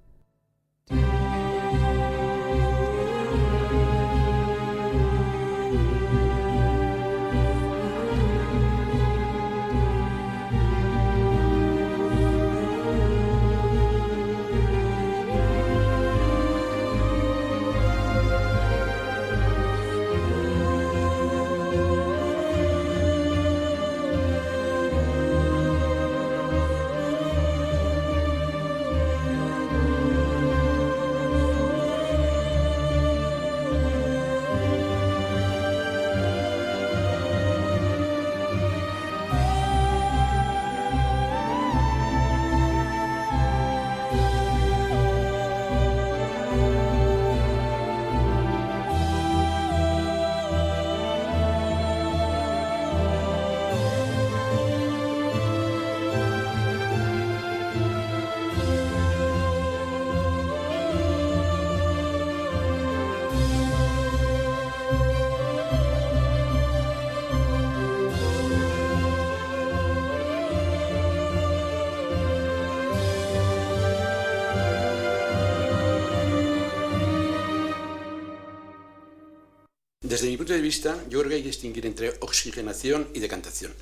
Desde mi punto de vista, yo creo que hay que distinguir entre oxigenación y decantación.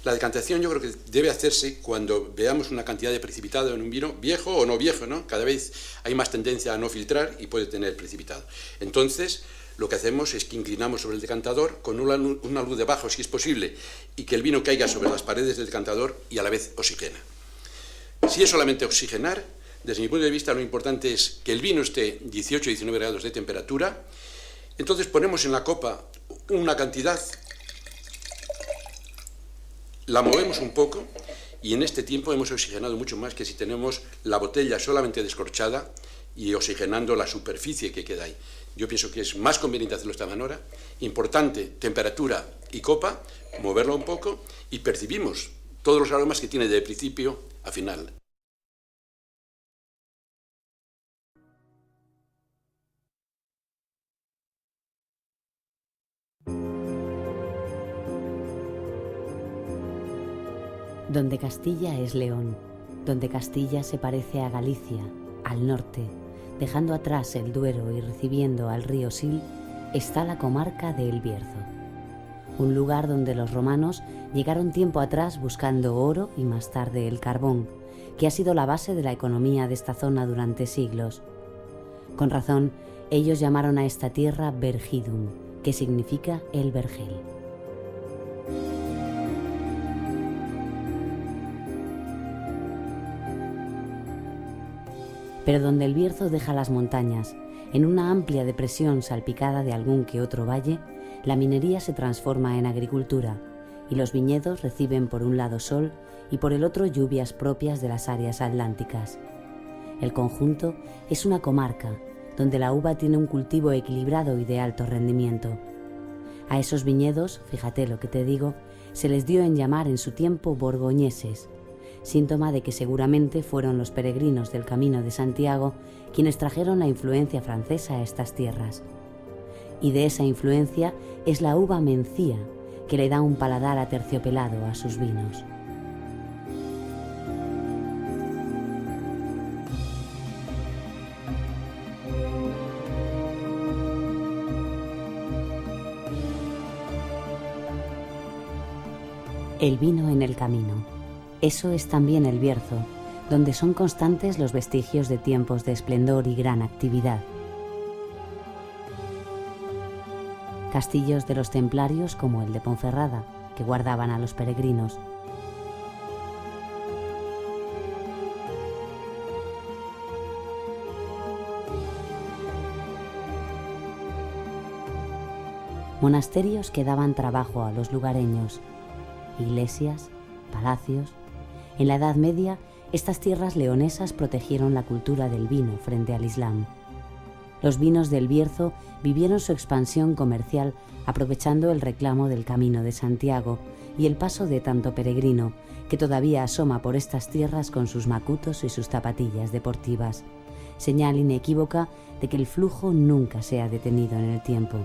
La decantación yo creo que debe hacerse cuando veamos una cantidad de precipitado en un vino, viejo o no viejo, ¿no? Cada vez hay más tendencia a no filtrar y puede tener precipitado. Entonces, lo que hacemos es que inclinamos sobre el decantador con una luz de abajo, si es posible, y que el vino caiga sobre las paredes del decantador y a la vez oxigena. Si es solamente oxigenar, desde mi punto de vista lo importante es que el vino esté 18-19 grados de temperatura. Entonces ponemos en la copa una cantidad la movemos un poco y en este tiempo hemos oxigenado mucho más que si tenemos la botella solamente descorchada y oxigenando la superficie que queda ahí. Yo pienso que es más conveniente hacerlo de esta manera. Importante, temperatura y copa, moverlo un poco y percibimos todos los aromas que tiene de principio a final. Donde Castilla es León, donde Castilla se parece a Galicia, al norte, dejando atrás el Duero y recibiendo al río Sil, está la comarca de El Bierzo. Un lugar donde los romanos llegaron tiempo atrás buscando oro y más tarde el carbón, que ha sido la base de la economía de esta zona durante siglos. Con razón, ellos llamaron a esta tierra Vergidum, que significa el vergel. Pero donde el Bierzo deja las montañas, en una amplia depresión salpicada de algún que otro valle, la minería se transforma en agricultura y los viñedos reciben por un lado sol y por el otro lluvias propias de las áreas atlánticas. El conjunto es una comarca donde la uva tiene un cultivo equilibrado y de alto rendimiento. A esos viñedos, fíjate lo que te digo, se les dio en llamar en su tiempo borgoñeses, síntoma de que seguramente fueron los peregrinos del Camino de Santiago quienes trajeron la influencia francesa a estas tierras. Y de esa influencia es la uva mencía, que le da un paladar aterciopelado a sus vinos. El vino en el camino. Eso es también el Bierzo, donde son constantes los vestigios de tiempos de esplendor y gran actividad. Castillos de los templarios como el de Ponferrada, que guardaban a los peregrinos. Monasterios que daban trabajo a los lugareños, iglesias, palacios. En la Edad Media, estas tierras leonesas protegieron la cultura del vino frente al Islam. Los vinos del Bierzo vivieron su expansión comercial aprovechando el reclamo del Camino de Santiago y el paso de tanto peregrino que todavía asoma por estas tierras con sus macutos y sus zapatillas deportivas, señal inequívoca de que el flujo nunca se ha detenido en el tiempo.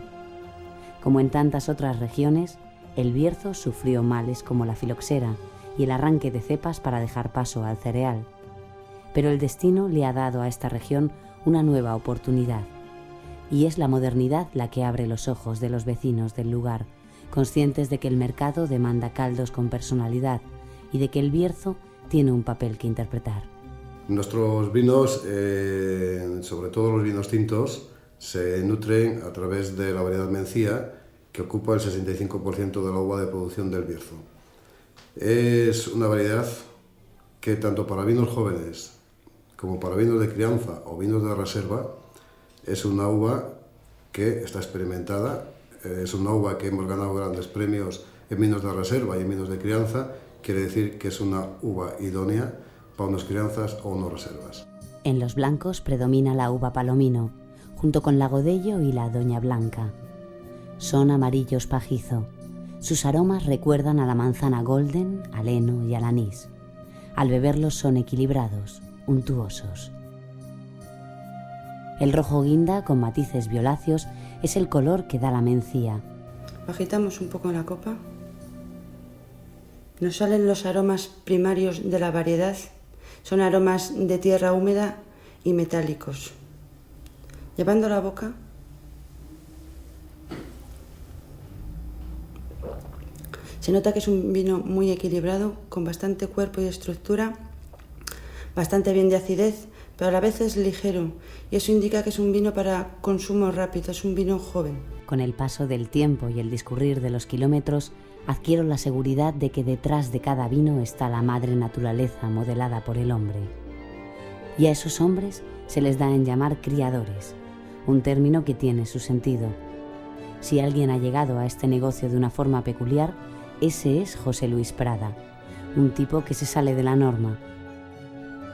Como en tantas otras regiones, el Bierzo sufrió males como la filoxera y el arranque de cepas para dejar paso al cereal. Pero el destino le ha dado a esta región una nueva oportunidad, y es la modernidad la que abre los ojos de los vecinos del lugar, conscientes de que el mercado demanda caldos con personalidad y de que el Bierzo tiene un papel que interpretar. Nuestros vinos, sobre todo los vinos tintos, se nutren a través de la variedad mencía, que ocupa el 65% de la uva de producción del Bierzo. Es una variedad que tanto para vinos jóvenes como para vinos de crianza o vinos de reserva es una uva que está experimentada, es una uva que hemos ganado grandes premios en vinos de reserva y en vinos de crianza, quiere decir que es una uva idónea para unas crianzas o unas reservas. En los blancos predomina la uva palomino, junto con la Godello y la Doña Blanca. Son amarillos pajizo. Sus aromas recuerdan a la manzana golden, al heno y al anís. Al beberlos son equilibrados, untuosos. El rojo guinda, con matices violáceos, es el color que da la mencía. Agitamos un poco la copa. Nos salen los aromas primarios de la variedad. Son aromas de tierra húmeda y metálicos. Llevando la boca, se nota que es un vino muy equilibrado, con bastante cuerpo y estructura, bastante bien de acidez, pero a la vez es ligero, y eso indica que es un vino para consumo rápido, es un vino joven. Con el paso del tiempo y el discurrir de los kilómetros, adquiero la seguridad de que detrás de cada vino está la madre naturaleza modelada por el hombre. Y a esos hombres se les da en llamar criadores, un término que tiene su sentido. Si alguien ha llegado a este negocio de una forma peculiar, Ese es José Luis Prada, un tipo que se sale de la norma.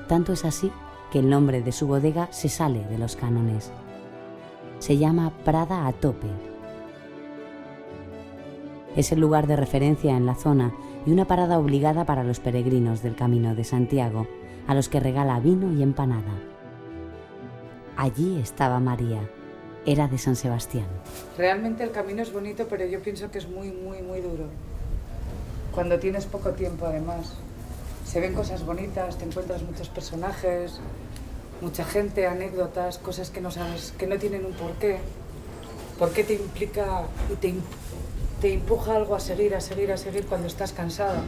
Tanto es así que el nombre de su bodega se sale de los cánones. Se llama Prada a Tope. Es el lugar de referencia en la zona y una parada obligada para los peregrinos del Camino de Santiago, a los que regala vino y empanada. Allí estaba María. Era de San Sebastián. Realmente el camino es bonito, pero yo pienso que es muy duro. Cuando tienes poco tiempo, además. Se ven cosas bonitas, te encuentras muchos personajes, mucha gente, anécdotas, cosas que no sabes, que no tienen un porqué. ¿Por qué te implica y te empuja algo a seguir cuando estás cansado?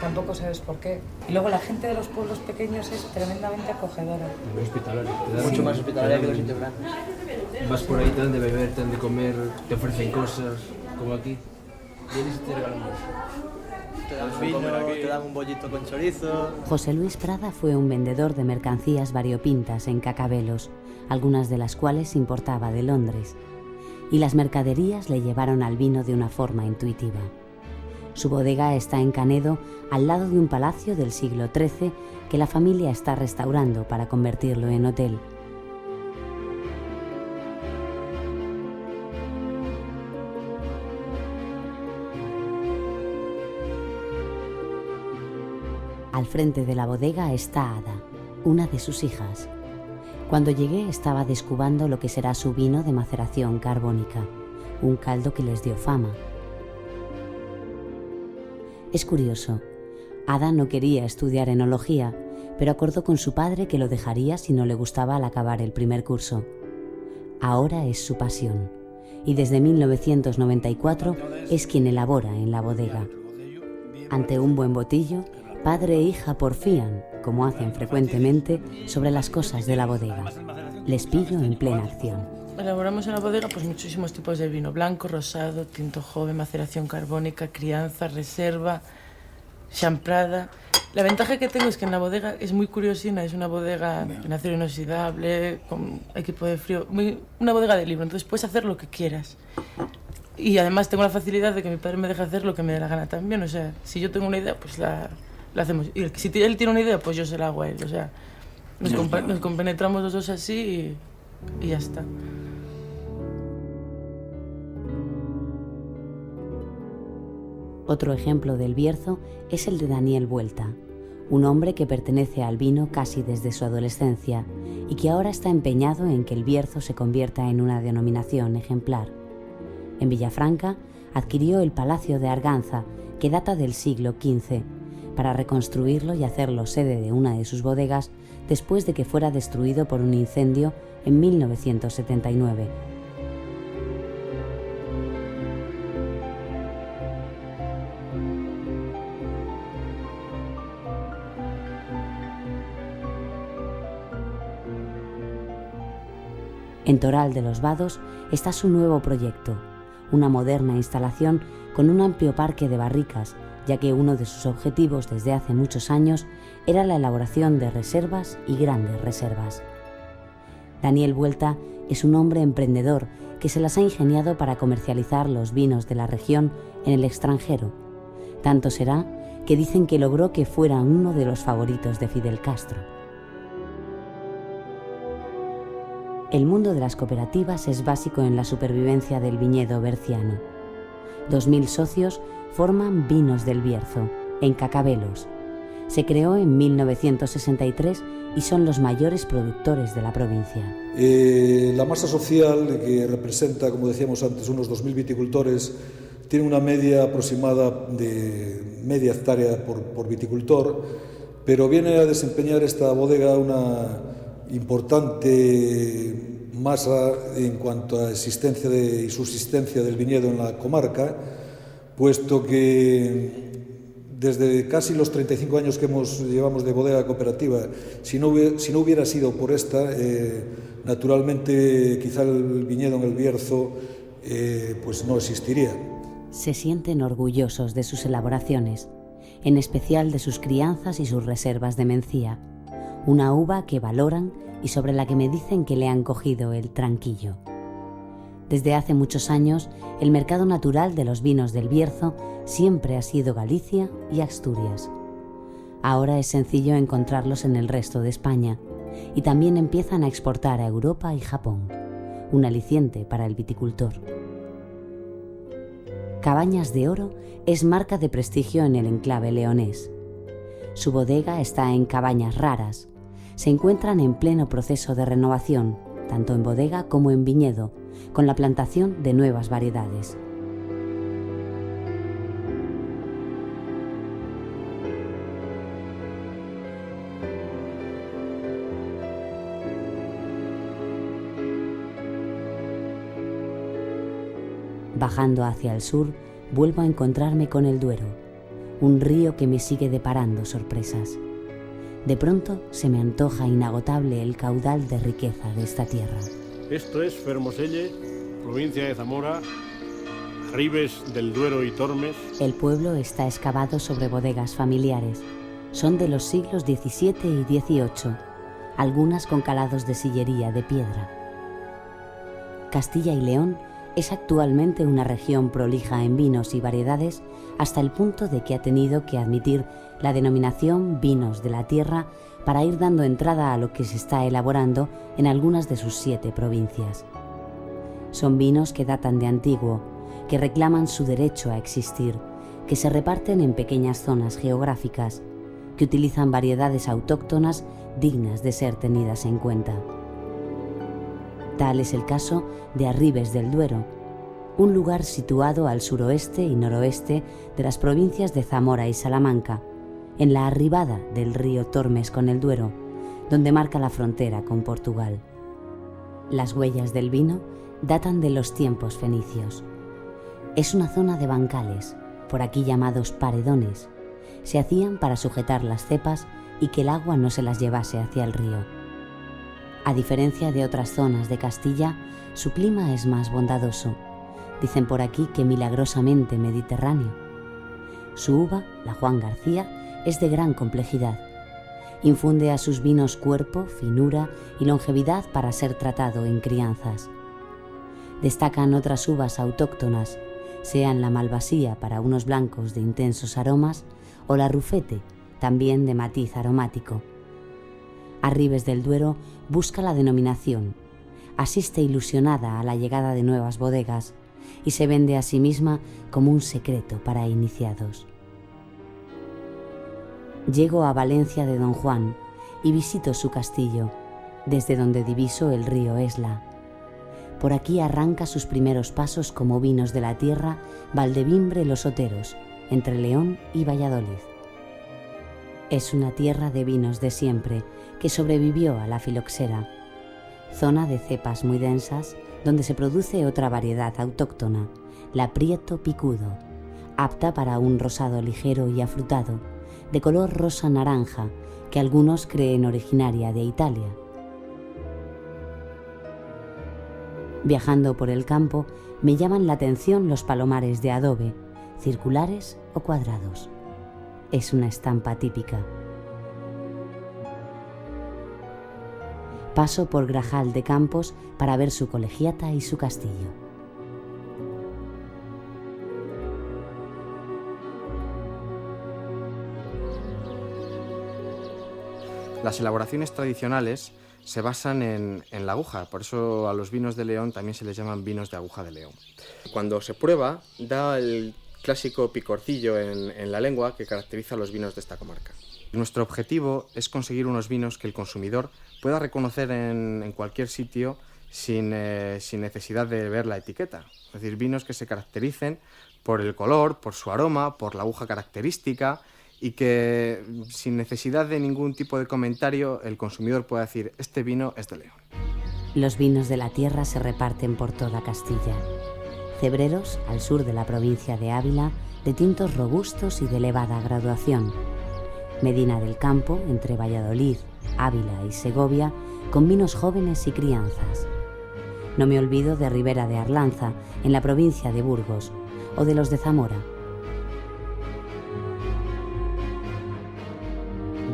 Tampoco sabes por qué. Y luego la gente de los pueblos pequeños es tremendamente acogedora. Muy hospitalaria. Mucho más hospitalaria que los sitios grandes. Vas por ahí, te dan de beber, te dan de comer, te ofrecen cosas, como aquí. Vienes y te regalan Te dan vino, te dan un bollito con chorizo. José Luis Prada fue un vendedor de mercancías variopintas en Cacabelos, algunas de las cuales importaba de Londres. Y las mercaderías le llevaron al vino de una forma intuitiva. Su bodega está en Canedo, al lado de un palacio del siglo XIII que la familia está restaurando para convertirlo en hotel. Al frente de la bodega está Ada, una de sus hijas. Cuando llegué estaba descubando lo que será su vino de maceración carbónica, un caldo que les dio fama. Es curioso, Ada no quería estudiar enología, pero acordó con su padre que lo dejaría si no le gustaba al acabar el primer curso. Ahora es su pasión, y desde 1994 es quien elabora en la bodega. Ante un buen botillo, padre e hija porfían, como hacen frecuentemente, sobre las cosas de la bodega. Les pillo en plena acción. Elaboramos en la bodega pues muchísimos tipos de vino: blanco, rosado, tinto joven, maceración carbónica, crianza, reserva, champrada. La ventaja que tengo es que en la bodega es muy curiosina, es una bodega en acero inoxidable, con equipo de frío, una bodega de libro, entonces puedes hacer lo que quieras. Y además tengo la facilidad de que mi padre me deja hacer lo que me dé la gana también, o sea, si yo tengo una idea, pues la hacemos. Y si él tiene una idea, pues yo se la hago a él, o sea, nos compenetramos los dos así y ya está. Otro ejemplo del Bierzo es el de Daniel Vuelta, un hombre que pertenece al vino casi desde su adolescencia y que ahora está empeñado en que el Bierzo se convierta en una denominación ejemplar. En Villafranca adquirió el Palacio de Arganza, que data del siglo XV, para reconstruirlo y hacerlo sede de una de sus bodegas después de que fuera destruido por un incendio en 1979. En Toral de los Vados está su nuevo proyecto, una moderna instalación con un amplio parque de barricas, ya que uno de sus objetivos desde hace muchos años era la elaboración de reservas y grandes reservas. Daniel Vuelta es un hombre emprendedor que se las ha ingeniado para comercializar los vinos de la región en el extranjero. Tanto será que dicen que logró que fuera uno de los favoritos de Fidel Castro. El mundo de las cooperativas es básico en la supervivencia del viñedo berciano. 2000 socios forman Vinos del Bierzo, en Cacabelos. Se creó en 1963 y son los mayores productores de la provincia. La masa social, que representa, como decíamos antes, unos 2.000 viticultores, tiene una media aproximada de media hectárea por viticultor, pero viene a desempeñar esta bodega una importante masa en cuanto a existencia y subsistencia del viñedo en la comarca, puesto que desde casi los 35 años que llevamos de bodega cooperativa, si no hubiera sido por esta, naturalmente quizá el viñedo en el Bierzo pues no existiría. Se sienten orgullosos de sus elaboraciones, en especial de sus crianzas y sus reservas de mencía, una uva que valoran y sobre la que me dicen que le han cogido el tranquillo. Desde hace muchos años, el mercado natural de los vinos del Bierzo siempre ha sido Galicia y Asturias. Ahora es sencillo encontrarlos en el resto de España y también empiezan a exportar a Europa y Japón, un aliciente para el viticultor. Cabañas de Oro es marca de prestigio en el enclave leonés. Su bodega está en Cabañas Raras. Se encuentran en pleno proceso de renovación, tanto en bodega como en viñedo, con la plantación de nuevas variedades. Bajando hacia el sur, vuelvo a encontrarme con el Duero, un río que me sigue deparando sorpresas. De pronto se me antoja inagotable el caudal de riqueza de esta tierra. Esto es Fermoselle, provincia de Zamora, Arribes del Duero y Tormes. El pueblo está excavado sobre bodegas familiares. Son de los siglos XVII y XVIII, algunas con calados de sillería de piedra. Castilla y León es actualmente una región prolija en vinos y variedades hasta el punto de que ha tenido que admitir la denominación vinos de la tierra para ir dando entrada a lo que se está elaborando en algunas de sus 7 provincias. Son vinos que datan de antiguo, que reclaman su derecho a existir, que se reparten en pequeñas zonas geográficas, que utilizan variedades autóctonas dignas de ser tenidas en cuenta. Tal es el caso de Arribes del Duero, un lugar situado al suroeste y noroeste de las provincias de Zamora y Salamanca, en la arribada del río Tormes con el Duero, donde marca la frontera con Portugal. Las huellas del vino datan de los tiempos fenicios. Es una zona de bancales, por aquí llamados paredones. Se hacían para sujetar las cepas y que el agua no se las llevase hacia el río. A diferencia de otras zonas de Castilla, su clima es más bondadoso. Dicen por aquí que milagrosamente mediterráneo. Su uva, la Juan García, es de gran complejidad. Infunde a sus vinos cuerpo, finura y longevidad para ser tratado en crianzas. Destacan otras uvas autóctonas, sean la Malvasía para unos blancos de intensos aromas o la Rufete, también de matiz aromático. Arribes del Duero busca la denominación, asiste ilusionada a la llegada de nuevas bodegas y se vende a sí misma como un secreto para iniciados. Llego a Valencia de Don Juan y visito su castillo, desde donde diviso el río Esla. Por aquí arranca sus primeros pasos como vinos de la tierra Valdevimbre Los Oteros, entre León y Valladolid. Es una tierra de vinos de siempre que sobrevivió a la filoxera, zona de cepas muy densas donde se produce otra variedad autóctona, la Prieto Picudo, apta para un rosado ligero y afrutado, de color rosa-naranja, que algunos creen originaria de Italia. Viajando por el campo, me llaman la atención los palomares de adobe, circulares o cuadrados. Es una estampa típica. Paso por Grajal de Campos para ver su colegiata y su castillo. Las elaboraciones tradicionales se basan en la aguja, por eso a los vinos de León también se les llaman vinos de aguja de León. Cuando se prueba, da el clásico picorcillo en la lengua que caracteriza a los vinos de esta comarca. Nuestro objetivo es conseguir unos vinos que el consumidor pueda reconocer en cualquier sitio sin necesidad de ver la etiqueta. Es decir, vinos que se caractericen por el color, por su aroma, por la aguja característica y que sin necesidad de ningún tipo de comentario el consumidor pueda decir: este vino es de León. Los vinos de la tierra se reparten por toda Castilla. Cebreros, al sur de la provincia de Ávila, de tintos robustos y de elevada graduación. Medina del Campo, entre Valladolid, Ávila y Segovia, con vinos jóvenes y crianzas. No me olvido de Ribera de Arlanza, en la provincia de Burgos, o de los de Zamora.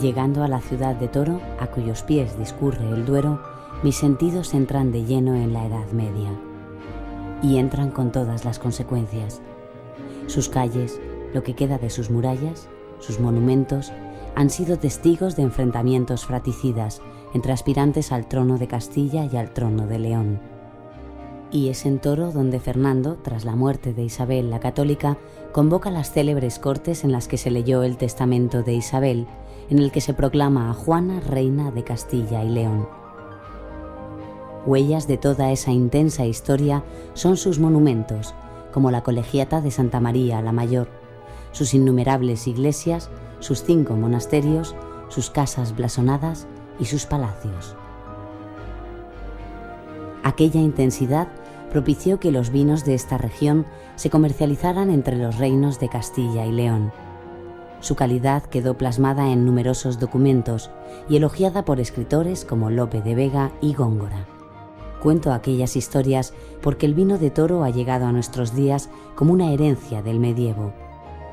Llegando a la ciudad de Toro, a cuyos pies discurre el Duero, mis sentidos entran de lleno en la Edad Media. y entran con todas las consecuencias. Sus calles, lo que queda de sus murallas, sus monumentos, han sido testigos de enfrentamientos fratricidas entre aspirantes al trono de Castilla y al trono de León. Y es en Toro donde Fernando, tras la muerte de Isabel la Católica, convoca las célebres cortes en las que se leyó el testamento de Isabel, en el que se proclama a Juana reina de Castilla y León. Huellas de toda esa intensa historia son sus monumentos, como la Colegiata de Santa María la Mayor, sus innumerables iglesias, sus 5 monasterios, sus casas blasonadas y sus palacios. Aquella intensidad propició que los vinos de esta región se comercializaran entre los reinos de Castilla y León. Su calidad quedó plasmada en numerosos documentos y elogiada por escritores como Lope de Vega y Góngora. Cuento aquellas historias porque el vino de Toro ha llegado a nuestros días como una herencia del medievo.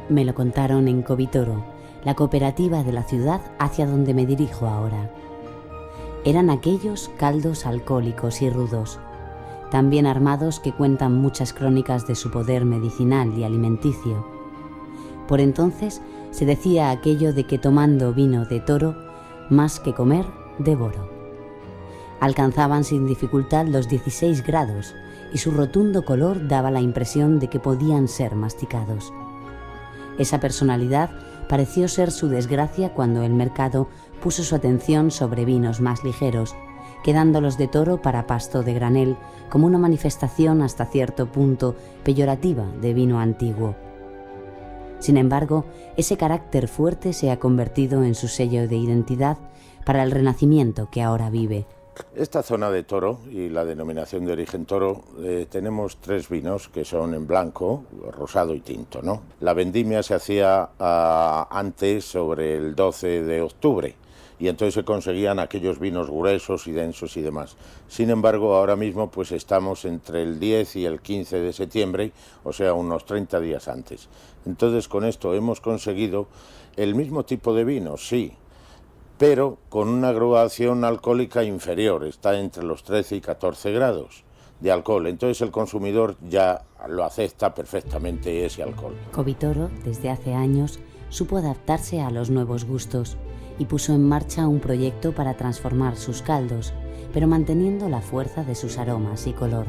Me lo contaron en Covitoro, la cooperativa de la ciudad hacia donde me dirijo ahora. Eran aquellos caldos alcohólicos y rudos, tan bien armados que cuentan muchas crónicas de su poder medicinal y alimenticio. Por entonces se decía aquello de que tomando vino de Toro, más que comer, devoro. Alcanzaban sin dificultad los 16 grados y su rotundo color daba la impresión de que podían ser masticados. Esa personalidad pareció ser su desgracia cuando el mercado puso su atención sobre vinos más ligeros, quedando los de Toro para pasto de granel como una manifestación hasta cierto punto peyorativa de vino antiguo. Sin embargo, ese carácter fuerte se ha convertido en su sello de identidad para el Renacimiento que ahora vive. Esta zona de Toro y la denominación de origen Toro, tenemos 3 vinos que son en blanco, rosado y tinto, ¿no? La vendimia se hacía antes, sobre el 12 de octubre, y entonces se conseguían aquellos vinos gruesos y densos y demás. Sin embargo, ahora mismo pues estamos entre el 10 y el 15 de septiembre, o sea, unos 30 días antes. Entonces, con esto hemos conseguido el mismo tipo de vino, sí, pero con una graduación alcohólica inferior, está entre los 13 y 14 grados de alcohol. Entonces el consumidor ya lo acepta perfectamente ese alcohol. Covitoro, desde hace años, supo adaptarse a los nuevos gustos y puso en marcha un proyecto para transformar sus caldos, pero manteniendo la fuerza de sus aromas y color.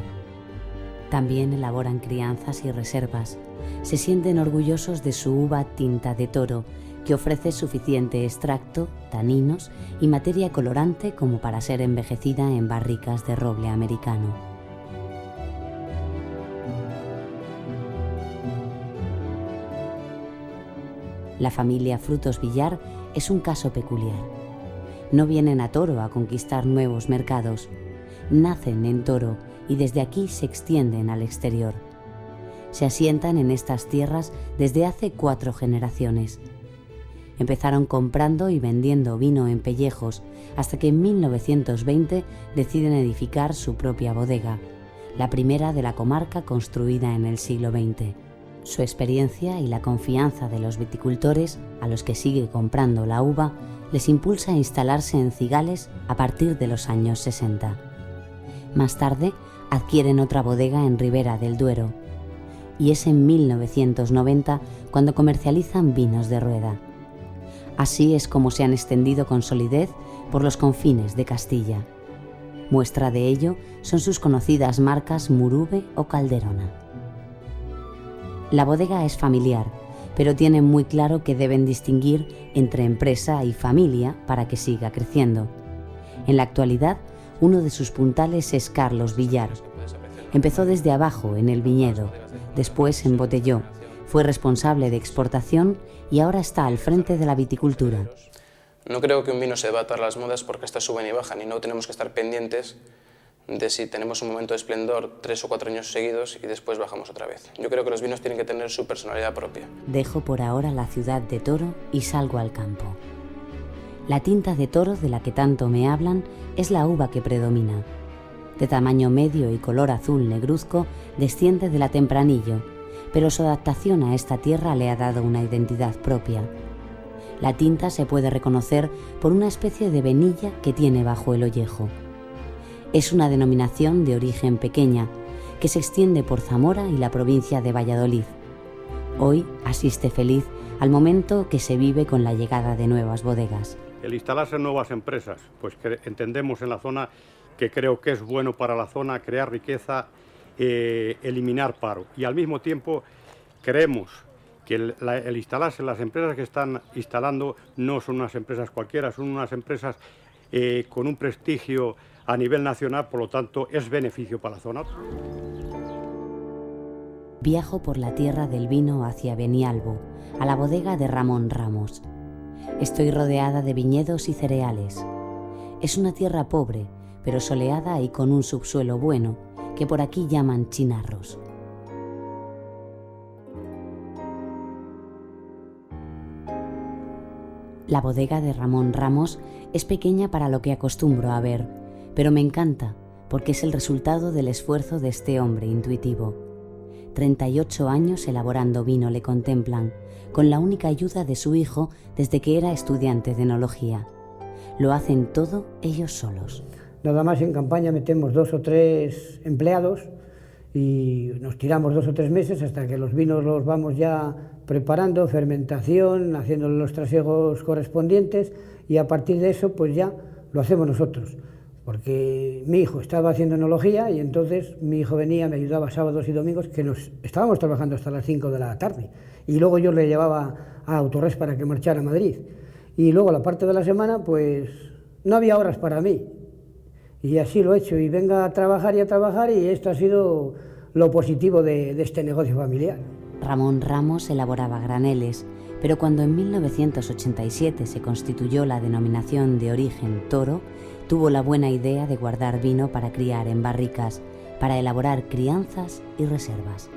También elaboran crianzas y reservas. Se sienten orgullosos de su uva tinta de Toro, que ofrece suficiente extracto, taninos y materia colorante como para ser envejecida en barricas de roble americano. La familia Frutos Villar es un caso peculiar. No vienen a Toro a conquistar nuevos mercados. Nacen en Toro y desde aquí se extienden al exterior. Se asientan en estas tierras desde hace 4 generaciones. Empezaron comprando y vendiendo vino en pellejos hasta que en 1920 deciden edificar su propia bodega, la primera de la comarca construida en el siglo XX. Su experiencia y la confianza de los viticultores, a los que sigue comprando la uva, les impulsa a instalarse en Cigales a partir de los años 60. Más tarde adquieren otra bodega en Ribera del Duero y es en 1990 cuando comercializan vinos de rueda. Así es como se han extendido con solidez por los confines de Castilla. Muestra de ello son sus conocidas marcas Murube o Calderona. La bodega es familiar, pero tienen muy claro que deben distinguir entre empresa y familia para que siga creciendo. En la actualidad, uno de sus puntales es Carlos Villar. Empezó desde abajo en el viñedo, después embotelló, fue responsable de exportación y ahora está al frente de la viticultura. No creo que un vino se deba atar las modas porque estas suben y bajan y no tenemos que estar pendientes de si tenemos un momento de esplendor 3 o 4 años seguidos y después bajamos otra vez. Yo creo que los vinos tienen que tener su personalidad propia. Dejo por ahora la ciudad de Toro y salgo al campo. La tinta de Toro de la que tanto me hablan es la uva que predomina. De tamaño medio y color azul negruzco, desciende de la Tempranillo, pero su adaptación a esta tierra le ha dado una identidad propia. La tinta se puede reconocer por una especie de venilla que tiene bajo el ollejo. Es una denominación de origen pequeña, que se extiende por Zamora y la provincia de Valladolid. Hoy asiste feliz al momento que se vive con la llegada de nuevas bodegas. El instalarse en nuevas empresas, pues que entendemos en la zona que creo que es bueno para la zona crear riqueza, eliminar paro. Y al mismo tiempo creemos que el instalarse en las empresas que están instalando no son unas empresas cualquiera, son unas empresas con un prestigio a nivel nacional, por lo tanto es beneficio para la zona. Viajo por la tierra del vino hacia Benialbo, a la bodega de Ramón Ramos. Estoy rodeada de viñedos y cereales. Es una tierra pobre, pero soleada y con un subsuelo bueno, que por aquí llaman chinarros. La bodega de Ramón Ramos es pequeña para lo que acostumbro a ver, pero me encanta porque es el resultado del esfuerzo de este hombre intuitivo. 38 años elaborando vino le contemplan, con la única ayuda de su hijo desde que era estudiante de enología. Lo hacen todo ellos solos. Nada más en campaña metemos 2 o 3 empleados y nos tiramos 2 o 3 meses hasta que los vinos los vamos ya preparando, fermentación, haciendo los trasiegos correspondientes, y a partir de eso pues ya lo hacemos nosotros. Porque mi hijo estaba haciendo enología y entonces mi hijo venía, me ayudaba sábados y domingos, que nos estábamos trabajando hasta las 5 de la tarde. Y luego yo le llevaba a Autorres para que marchara a Madrid. Y luego la parte de la semana pues no había horas para mí. Y así lo he hecho, y venga a trabajar, y esto ha sido lo positivo de este negocio familiar. Ramón Ramos elaboraba graneles, pero cuando en 1987 se constituyó la denominación de origen Toro, tuvo la buena idea de guardar vino para criar en barricas, para elaborar crianzas y reservas.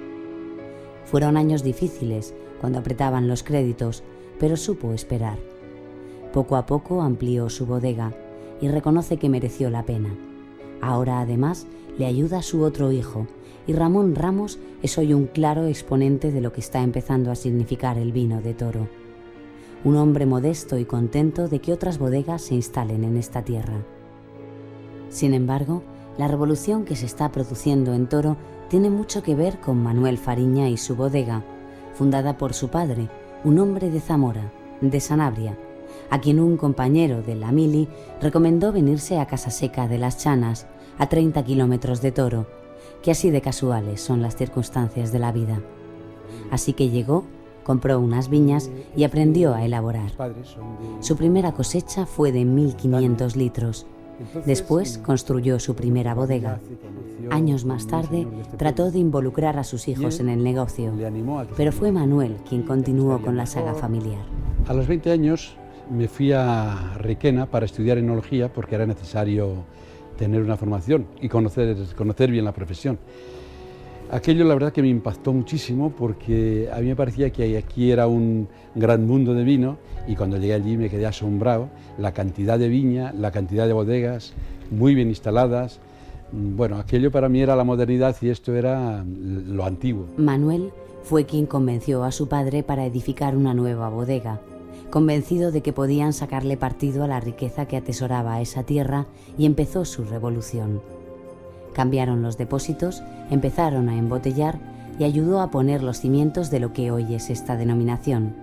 Fueron años difíciles, cuando apretaban los créditos, pero supo esperar. Poco a poco amplió su bodega y reconoce que mereció la pena. Ahora, además, le ayuda a su otro hijo, y Ramón Ramos es hoy un claro exponente de lo que está empezando a significar el vino de Toro. Un hombre modesto y contento de que otras bodegas se instalen en esta tierra. Sin embargo, la revolución que se está produciendo en Toro tiene mucho que ver con Manuel Fariña y su bodega, fundada por su padre, un hombre de Zamora, de Sanabria, a quien un compañero de la mili recomendó venirse a Casaseca de las Chanas, a 30 kilómetros de Toro, que así de casuales son las circunstancias de la vida. Así que llegó, compró unas viñas y aprendió a elaborar. Su primera cosecha fue de 1.500 litros. Después construyó su primera bodega. Años más tarde trató de involucrar a sus hijos en el negocio, pero fue Manuel quien continuó con la saga familiar. A los 20 años me fui a Requena para estudiar enología porque era necesario tener una formación y conocer bien la profesión. Aquello la verdad que me impactó muchísimo porque a mí me parecía que aquí era un gran mundo de vino, y cuando llegué allí me quedé asombrado, la cantidad de viña, la cantidad de bodegas muy bien instaladas. Bueno, aquello para mí era la modernidad y esto era lo antiguo. Manuel fue quien convenció a su padre para edificar una nueva bodega, convencido de que podían sacarle partido a la riqueza que atesoraba esa tierra, y empezó su revolución. Cambiaron los depósitos, empezaron a embotellar y ayudó a poner los cimientos de lo que hoy es esta denominación.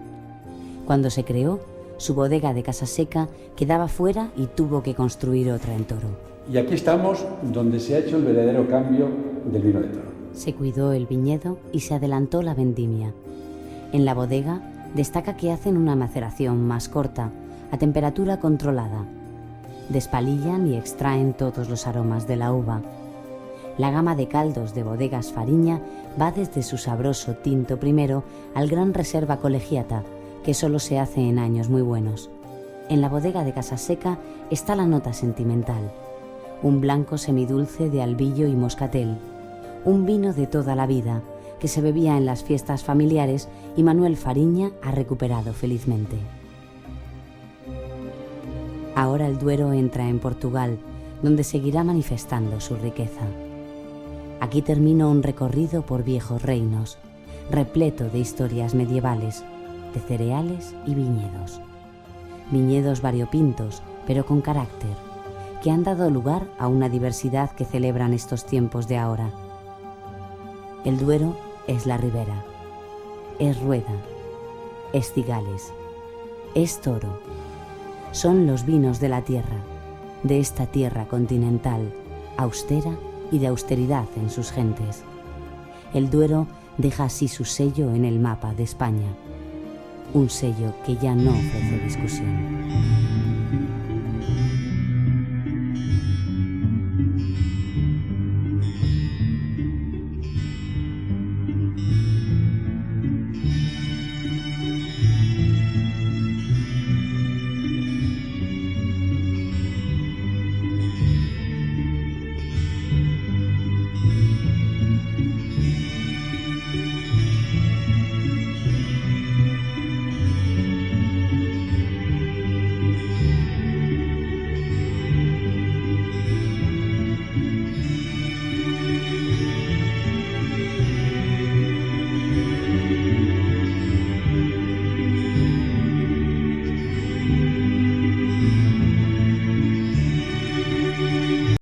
Cuando se creó, su bodega de Casaseca quedaba fuera y tuvo que construir otra en Toro. Y aquí estamos donde se ha hecho el verdadero cambio del vino de Toro. Se cuidó el viñedo y se adelantó la vendimia. En la bodega destaca que hacen una maceración más corta, a temperatura controlada. Despalillan y extraen todos los aromas de la uva. La gama de caldos de Bodegas Fariña va desde su sabroso tinto primero al gran reserva colegiata, que solo se hace en años muy buenos. En la bodega de Casaseca está la nota sentimental, un blanco semidulce de albillo y moscatel, un vino de toda la vida, que se bebía en las fiestas familiares y Manuel Fariña ha recuperado felizmente. Ahora el Duero entra en Portugal, donde seguirá manifestando su riqueza. Aquí termino un recorrido por viejos reinos, repleto de historias medievales, de cereales y viñedos. Viñedos variopintos, pero con carácter, que han dado lugar a una diversidad que celebran estos tiempos de ahora. El Duero es la Ribera, es Rueda, es Cigales, es Toro. Son los vinos de la tierra, de esta tierra continental, austera y de austeridad en sus gentes. El Duero deja así su sello en el mapa de España, un sello que ya no ofrece discusión.